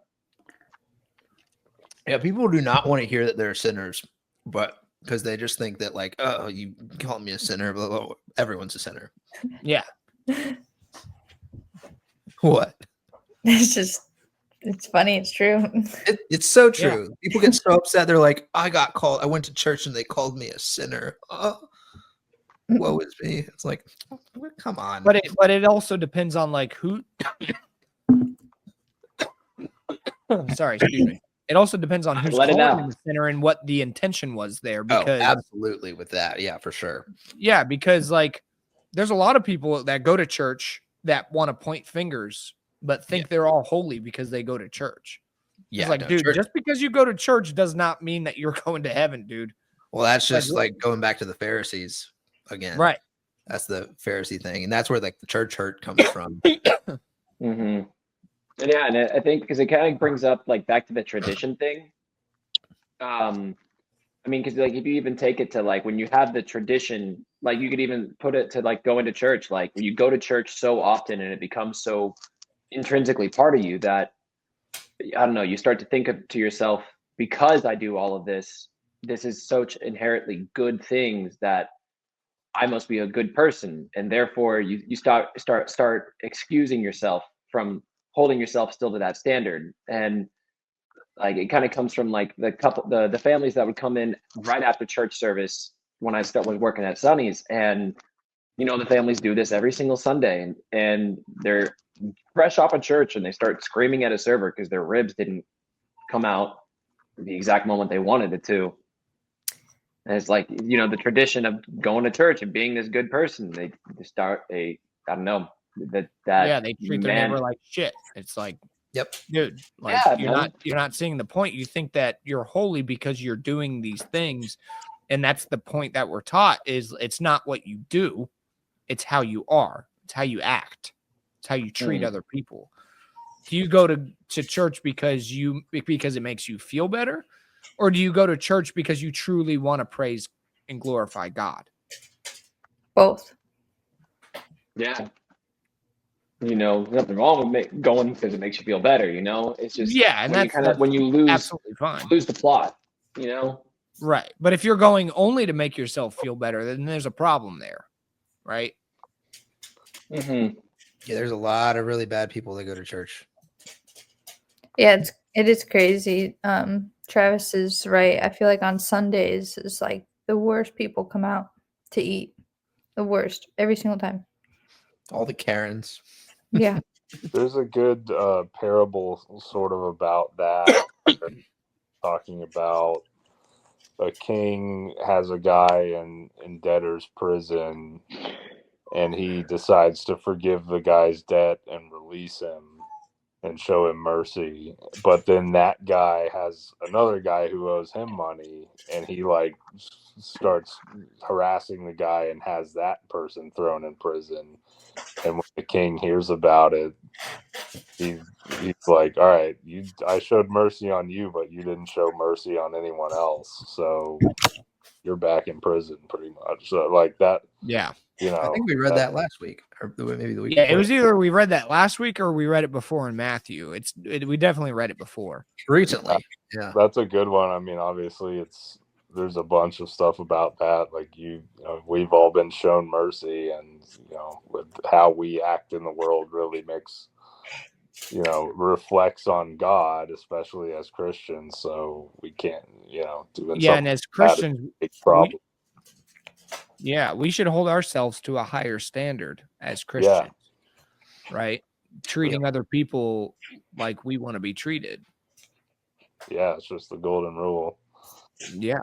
Yeah, people do not want to hear that they're sinners, but because they just think that, like, oh, you call me a sinner, blah, blah, blah. Everyone's a sinner. Yeah. What? It's funny. It's true. It's so true. Yeah. People get so upset. They're like, I went to church and they called me a sinner. Oh, woe is me. It's like, come on. But it also depends on like who. Sorry, excuse me. It also depends on who's calling the sinner and what the intention was there. Because absolutely with that. Yeah, for sure. Yeah, because like there's a lot of people that go to church that want to point fingers, but think they're all holy because they go to church. Yeah, it's like, dude, just because you go to church does not mean that you're going to heaven, dude. Well, that's just like going back to the Pharisees again. Right. That's the Pharisee thing. And that's where like the church hurt comes from. Mm-hmm. Yeah, and I think because it kind of brings up like back to the tradition thing. I mean, because like if you even take it to like when you have the tradition, like you could even put it to like going to church. Like when you go to church so often and it becomes so intrinsically part of you that I don't know, you start to think to yourself, because I do all of this is such inherently good things that I must be a good person, and therefore you start excusing yourself from holding yourself still to that standard. And like it kind of comes from like the families that would come in right after church service when I was working at Sonny's, and you know the families do this every single Sunday, and they're fresh off of church and they start screaming at a server because their ribs didn't come out the exact moment they wanted it to. And it's like, you know, the tradition of going to church and being this good person, they start I don't know that they treat their neighbor like shit. It's like, yep, dude, like you're not seeing the point. You think that you're holy because you're doing these things, and that's the point that we're taught is it's not what you do, it's how you are, it's how you act, it's how you treat other people. Do you go to church because it makes you feel better? Or do you go to church because you truly want to praise and glorify God? Both. Yeah. You know, nothing wrong with going because it makes you feel better, you know? It's just and that's when you lose absolutely fine. Lose the plot, you know? Right. But if you're going only to make yourself feel better, then there's a problem there. Right? Mm-hmm. Yeah, there's a lot of really bad people that go to church. Yeah, it is crazy. Travis is right. I feel like on Sundays is like the worst people come out to eat. The worst every single time. All the Karens. Yeah. There's a good parable sort of about that, talking about a king has a guy in debtor's prison, and he decides to forgive the guy's debt and release him and show him mercy. But then that guy has another guy who owes him money, and he like starts harassing the guy and has that person thrown in prison. And when the king hears about it, he's like, all right, I showed mercy on you, but you didn't show mercy on anyone else, so you're back in prison pretty much. So like that. Yeah. You know, I think we read that last week, or maybe the week. Yeah, before. It was either we read that last week or we read it before in Matthew. We definitely read it before recently. Yeah, that's a good one. I mean, obviously, there's a bunch of stuff about that. Like you know, we've all been shown mercy, and you know, with how we act in the world really makes, you know, reflects on God, especially as Christians. So we can't, you know, do it. Yeah, and as Christians, big problem. We should hold ourselves to a higher standard as Christians, right? Treating other people like we want to be treated. Yeah, it's just the golden rule. Yeah.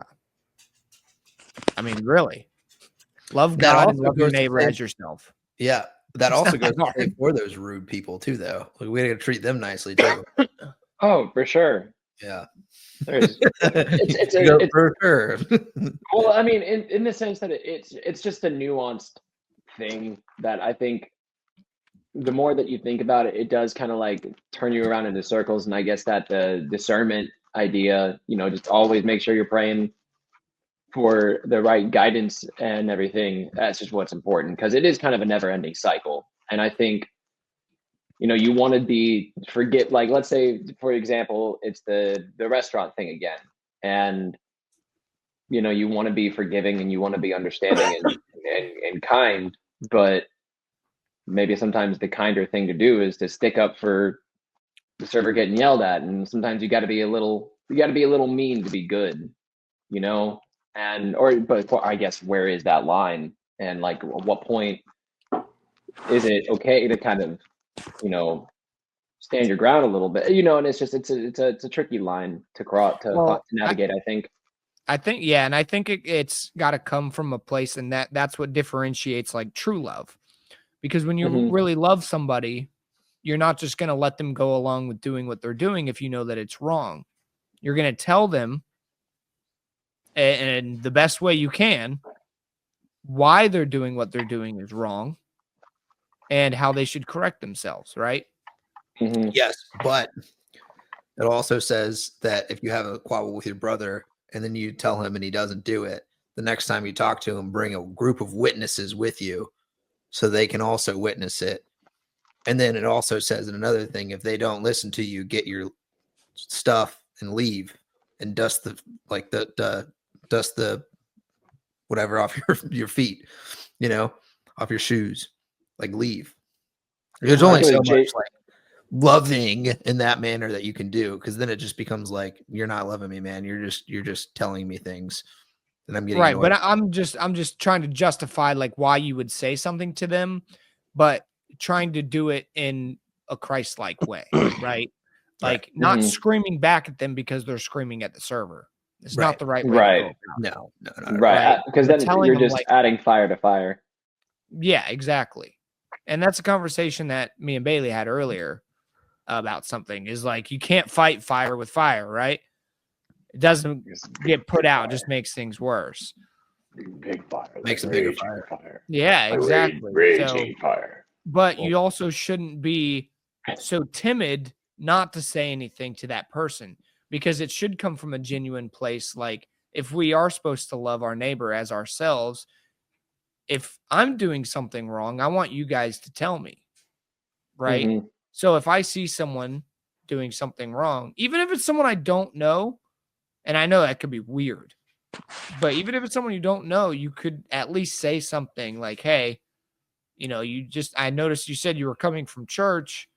I mean, really. Love God and love your neighbor as yourself. Yeah. That also goes for those rude people too, though. Like, we got to treat them nicely too. Oh, for sure. Yeah. It's for sure. Well, I mean, in the sense that it's just a nuanced thing that I think the more that you think about it, it does kind of like turn you around into circles. And I guess that the discernment idea, just always make sure you're praying for the right guidance and everything. That's just what's important, because it is kind of a never ending cycle. And I think, you want to forget, like, let's say, for example, it's the restaurant thing again. And, you want to be forgiving and you want to be understanding and kind, but maybe sometimes the kinder thing to do is to stick up for the server getting yelled at. And sometimes you got to be a little mean to be good, but I guess, where is that line? And like, at what point is it okay to kind of, stand your ground a little bit, and it's a tricky line to cross, to navigate, I think. Yeah. And I think it's got to come from a place, and that's what differentiates like true love. Because when you really love somebody, you're not just going to let them go along with doing what they're doing if you know that it's wrong. You're going to tell them, and the best way you can, why they're doing what they're doing is wrong and how they should correct themselves, right? Yes, but it also says that if you have a quarrel with your brother and then you tell him and he doesn't do it, the next time you talk to him, bring a group of witnesses with you so they can also witness it. And then it also says in another thing, if they don't listen to you, get your stuff and leave and dust the whatever off your feet, off your shoes, like leave. There's only so much like loving in that manner that you can do, because then it just becomes like, you're not loving me, man. You're just telling me things, and I'm getting right. annoyed. But I'm just trying to justify like why you would say something to them, but trying to do it in a Christ-like way, right? Like not screaming back at them because they're screaming at the server. It's not the right way to go about it. No. Right. Because then you're just like, adding fire to fire. Yeah, exactly. And that's a conversation that me and Bailey had earlier about something, is like, you can't fight fire with fire, right? It doesn't get put out, just makes things worse. Big fire. Makes a bigger fire. Yeah, exactly. Raging fire. But you also shouldn't be so timid not to say anything to that person, because it should come from a genuine place. Like, if we are supposed to love our neighbor as ourselves, if I'm doing something wrong, I want you guys to tell me, right? So if I see someone doing something wrong, even if it's someone I don't know, and I know that could be weird, but even if it's someone you don't know, you could at least say something like, hey, I noticed you said you were coming from church.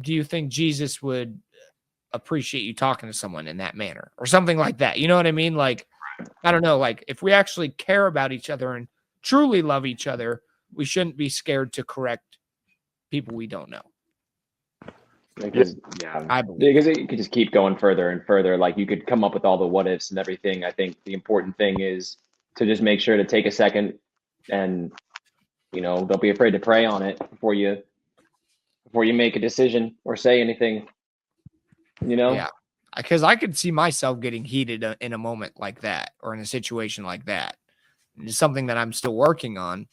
Do you think Jesus would appreciate you talking to someone in that manner, or something like that? You know what I mean? Like, I don't know. Like, if we actually care about each other and truly love each other, we shouldn't be scared to correct people we don't know. Because, because it could just keep going further and further. Like, you could come up with all the what ifs and everything. I think the important thing is to just make sure to take a second and, don't be afraid to pray on it before you make a decision or say anything, Yeah, because I could see myself getting heated in a moment like that, or in a situation like that. It's something that I'm still working on,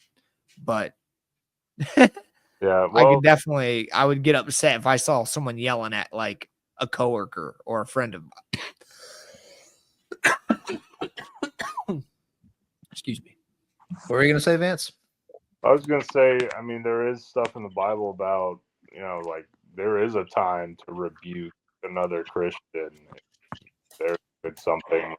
but yeah, well, I would get upset if I saw someone yelling at like a coworker or a friend of mine. Excuse me. What were you gonna say, Vance? I was gonna say, I mean, there is stuff in the Bible about, like, there is a time to rebuke another Christian. There's something,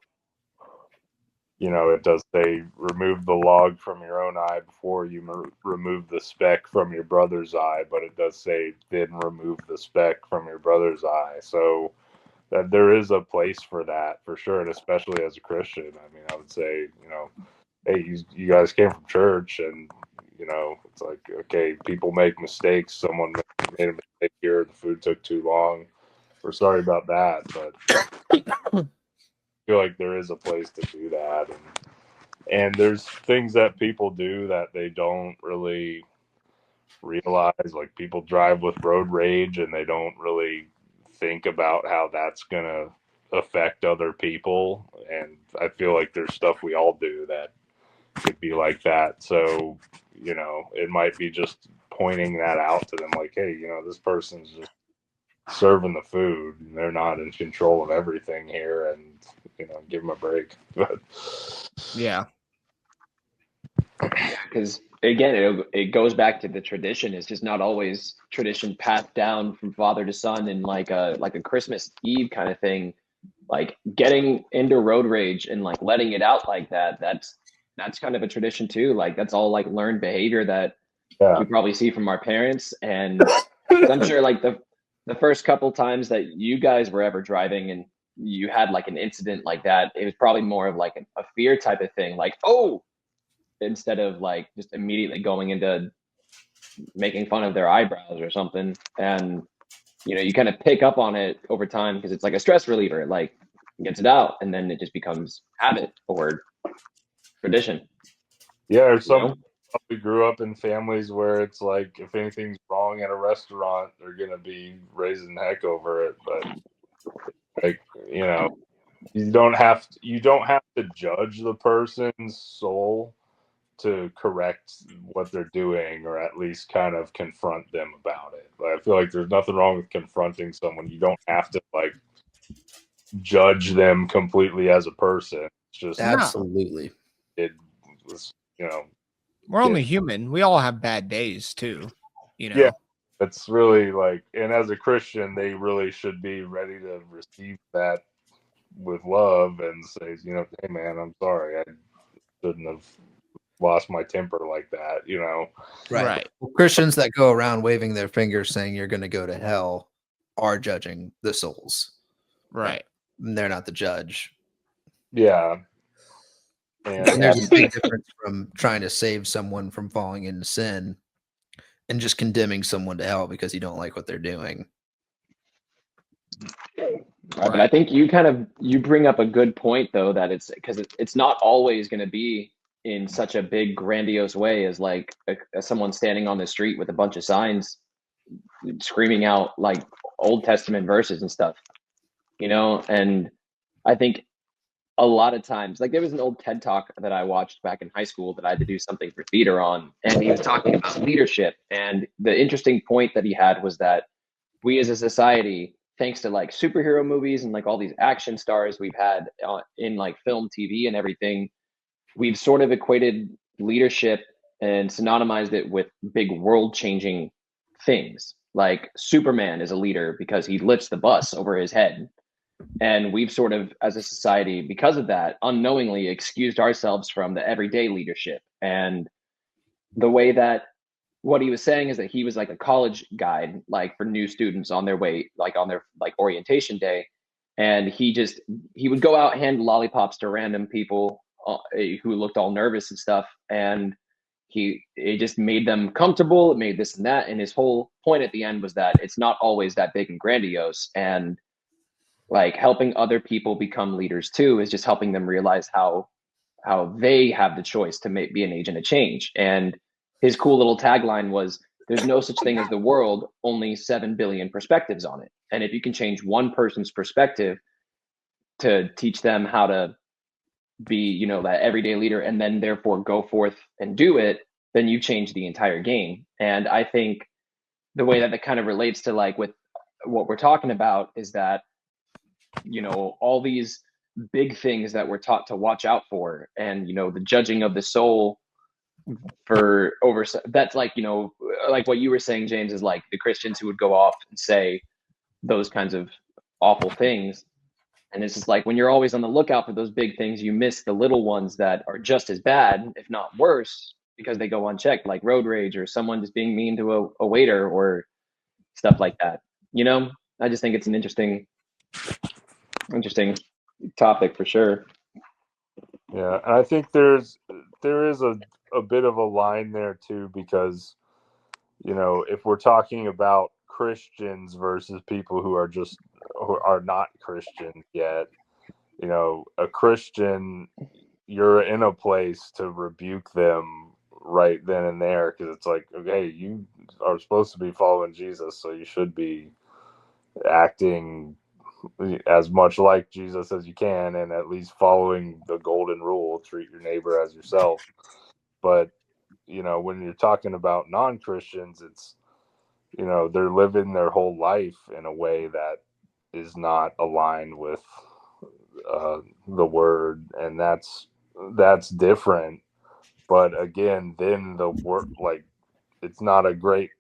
it does say, remove the log from your own eye before you remove the speck from your brother's eye, but it does say, then remove the speck from your brother's eye. So that there is a place for that, for sure, and especially as a Christian. I mean, I would say, hey, you guys came from church, and it's like, okay, people make mistakes. Someone made a mistake here. The food took too long. We're sorry about that, but I feel like there is a place to do that. And there's things that people do that they don't really realize. Like, people drive with road rage and they don't really think about how that's going to affect other people. And I feel like there's stuff we all do that could be like that. So, you know, it might be just pointing that out to them, like, hey, you know, this person's just serving the food, and they're not in control of everything here, and, you know, give them a break. But yeah, because again, it goes back to the tradition. It's just not always tradition passed down from father to son in like a Christmas Eve kind of thing. Like getting into road rage and like letting it out like that. That's kind of a tradition too. Like that's all like learned behavior that we probably see from our parents. And I'm sure like the first couple times that you guys were ever driving and you had like an incident like that, it was probably more of like a fear type of thing. Like, oh, instead of like just immediately going into making fun of their eyebrows or something. And you know, you kind of pick up on it over time because it's like a stress reliever. It like gets it out, and then it just becomes habit or tradition. Yeah, or some probably grew up in families where it's like if anything's wrong at a restaurant, they're gonna be raising heck over it. But like, you know, you don't have to judge the person's soul to correct what they're doing, or at least kind of confront them about it. Like, I feel like there's nothing wrong with confronting someone. You don't have to like judge them completely as a person. It's just absolutely. It was, you know, we're only human. We all have bad days too. You know. Yeah, it's really like, and as a Christian, they really should be ready to receive that with love and say, you know, hey man, I'm sorry, I shouldn't have lost my temper like that, you know. Right. Well, Christians that go around waving their fingers saying you're going to go to hell are judging the souls. Right. And they're not the judge. Yeah. And there's a big difference from trying to save someone from falling into sin and just condemning someone to hell because you don't like what they're doing. Right. But I think you bring up a good point though, that it's because it's not always going to be in such a big grandiose way as like someone standing on the street with a bunch of signs screaming out like Old Testament verses and stuff, you know. And I think a lot of times, like there was an old TED talk that I watched back in high school that I had to do something for theater on, and he was talking about leadership. And the interesting point that he had was that we as a society, thanks to like superhero movies and like all these action stars we've had in like film, TV, and everything, we've sort of equated leadership and synonymized it with big world changing things. Like Superman is a leader because he lifts the bus over his head. And we've sort of, as a society, because of that, unknowingly excused ourselves from the everyday leadership. And the way that what he was saying is that he was like a college guide, like for new students on their way, like on their like orientation day. And he would go out, hand lollipops to random people who looked all nervous and stuff. And it just made them comfortable. It made this and that. And his whole point at the end was that it's not always that big and grandiose. And like helping other people become leaders too is just helping them realize how they have the choice to be an agent of change. And his cool little tagline was, there's no such thing as the world, only 7 billion perspectives on it. And if you can change one person's perspective to teach them how to be, you know, that everyday leader, and then therefore go forth and do it, then you change the entire game. And I think the way that kind of relates to like with what we're talking about is that, you know, all these big things that we're taught to watch out for, and, you know, the judging of the soul for over, that's like, you know, like what you were saying, James, is like the Christians who would go off and say those kinds of awful things. And it's just like, when you're always on the lookout for those big things, you miss the little ones that are just as bad, if not worse, because they go unchecked, like road rage or someone just being mean to a waiter or stuff like that. You know, I just think it's an interesting topic for sure. Yeah, and I think there is a bit of a line there too, because, you know, if we're talking about Christians versus people who are not Christian yet, you know, a Christian, you're in a place to rebuke them right then and there, because it's like, okay, you are supposed to be following Jesus, so you should be acting as much like Jesus as you can, and at least following the golden rule, treat your neighbor as yourself. But, when you're talking about non-Christians, it's, they're living their whole life in a way that is not aligned with the word, and that's different. But again, then the word, like, it's not a great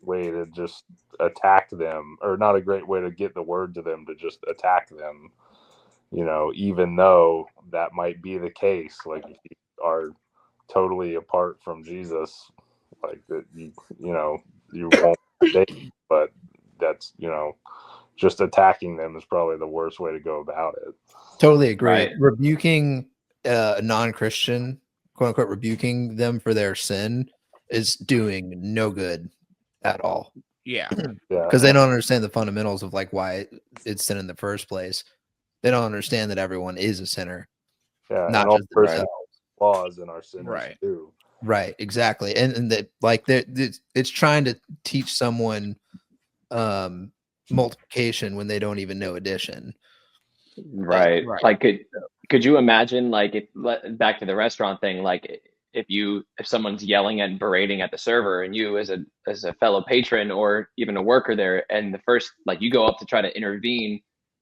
way to just attack them, or not a great way to get the word to them to just attack them, even though that might be the case. Like, if you are totally apart from Jesus, like that, you won't date, but that's, just attacking them is probably the worst way to go about it. Totally agree. Right. Rebuking a non-Christian, quote unquote, rebuking them for their sin is doing no good at all. Yeah. Because they don't understand the fundamentals of like why it's sin in the first place. They don't understand that everyone is a sinner. Yeah, not and all just person flaws in our sinners Right. too. Right, exactly. And that, like, it's trying to teach someone multiplication when they don't even know addition. Right. Right. Like, could you imagine, like, if, back to the restaurant thing, like, if someone's yelling and berating at the server, and you as a fellow patron or even a worker there, and the first, like, you go up to try to intervene,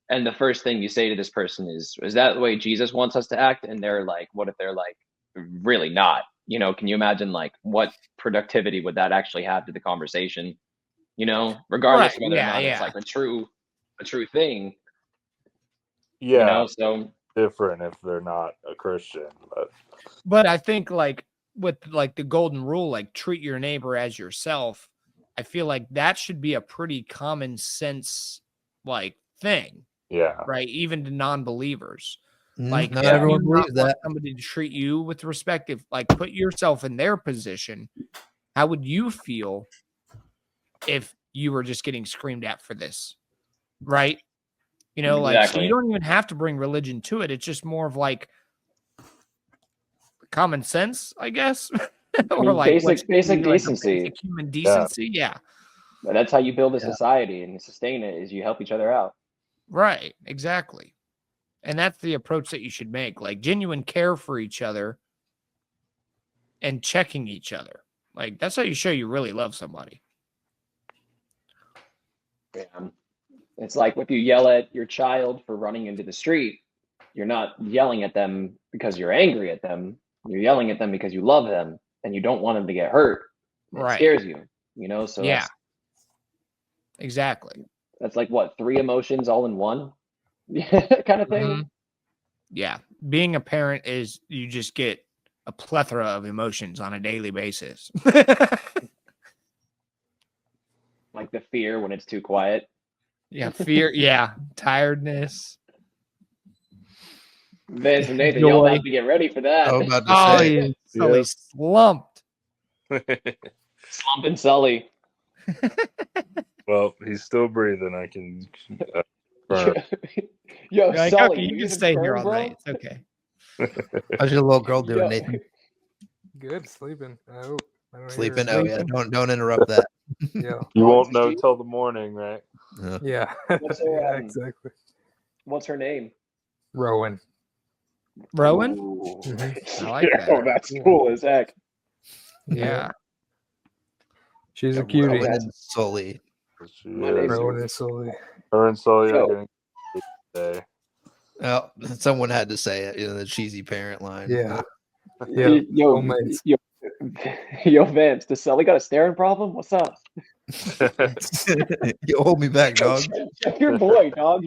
and the first thing you say to this person is that the way Jesus wants us to act? And they're like, what if they're like, really not? Can you imagine, like, what productivity would that actually have to the conversation? Regardless of whether or not it's like a true thing. Yeah, So different if they're not a Christian, but I think, like, with like the golden rule, like, treat your neighbor as yourself, I feel like that should be a pretty common sense, like, thing. Yeah. Right. Even to non-believers. Like, not everyone believes that. Somebody to treat you with respect. If, like, put yourself in their position, how would you feel if you were just getting screamed at for this? Right. Like, so you don't even have to bring religion to it. It's just more of like common sense, I guess. Or like basic decency. Basic human decency. Yeah. But that's how you build a society and sustain it, is you help each other out. Right. Exactly. And that's the approach that you should make, like genuine care for each other and checking each other. Like, that's how you show you really love somebody. Yeah. It's like if you yell at your child for running into the street, you're not yelling at them because you're angry at them. You're yelling at them because you love them and you don't want them to get hurt. It scares you, So yeah, exactly. That's like what, 3 emotions all in one, kind of thing. Mm-hmm. Yeah, being a parent is you just get a plethora of emotions on a daily basis. Like the fear when it's too quiet. Yeah, fear. Yeah, tiredness. Vance and Nathan, y'all have to get ready for that. I was about to say. Sully's slumped. Slumping Sully. Well, he's still breathing. I can. Yo, like, Sully, okay, you can stay here all night. It's okay. How's your little girl doing, Nathan? Good, sleeping. I hope. Sleeping? Oh yeah, don't interrupt that. Yeah. You won't know till the morning, right? Yeah. What's her, yeah, exactly. What's her name? Rowan. Rowan? Mm-hmm. I like that. Oh, that's cool as heck. Yeah. She's a cutie. Rowan and Sully. Rowan and Sully. Her and Sully are getting today. Well, someone had to say it, the cheesy parent line. Yeah. Yeah. Yo, Vance, does Sully got a staring problem? What's up? You hold me back, dog. Check your boy, dog.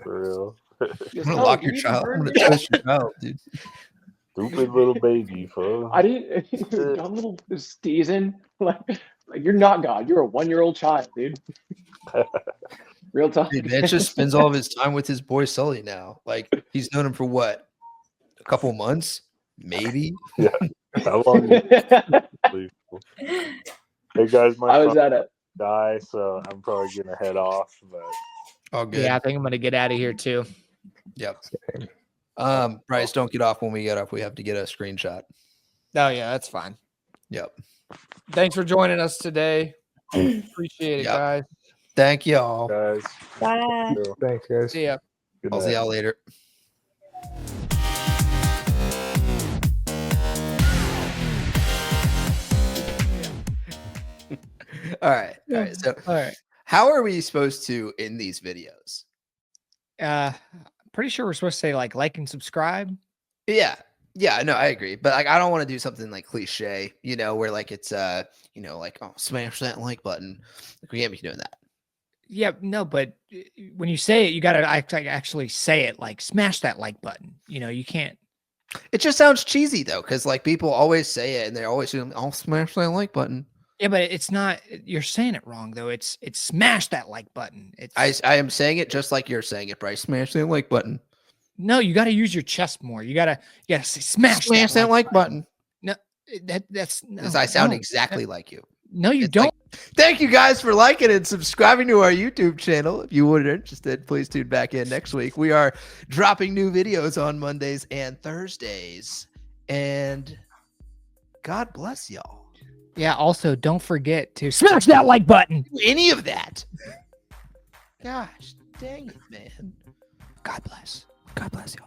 For real. I'm gonna lock your child. I'm gonna twist your child, dude. Stupid little baby, fool. I didn't. Dumb little Steezen. Like you're not God. You're a 1-year-old child, dude. Real talk. Dude, Vance just spends all of his time with his boy Sully now. Like, he's known him for what? A couple months, maybe. Yeah. How long? Hey guys, my son die, so I'm probably gonna head off. But all good. Yeah, I think I'm gonna get out of here too. Yep. Bryce, don't get off when we get off. We have to get a screenshot. Oh yeah, that's fine. Yep. Thanks for joining us today. Appreciate it, guys. Thank y'all. Guys. Bye. Thanks, guys. See ya. Good I'll see night. y'all later. All right. So, All right. how are we supposed to end these videos? Pretty sure we're supposed to say like and subscribe. Yeah. Yeah, no, I agree. But like I don't want to do something like cliche, where like it's like, oh, smash that like button. Like, we can't be doing that. Yeah, no, but when you say it, you got to actually say it, like smash that like button. You can't. It just sounds cheesy though, because like people always say it and they're always doing, I'll smash that like button. Yeah, but it's not. You're saying it wrong though. It's smash that like button. I am saying it just like you're saying it, Bryce. Smash that like button. No, you got to use your chest more. You gotta say smash that like button. No, that's no. Because I sound exactly like you. No, you It's don't. Thank you guys for liking and subscribing to our YouTube channel. If you were interested, please tune back in next week. We are dropping new videos on Mondays and Thursdays. And God bless y'all. Yeah. Also, don't forget to smash that like button. Do any of that. Gosh, dang it, man. God bless. God bless y'all.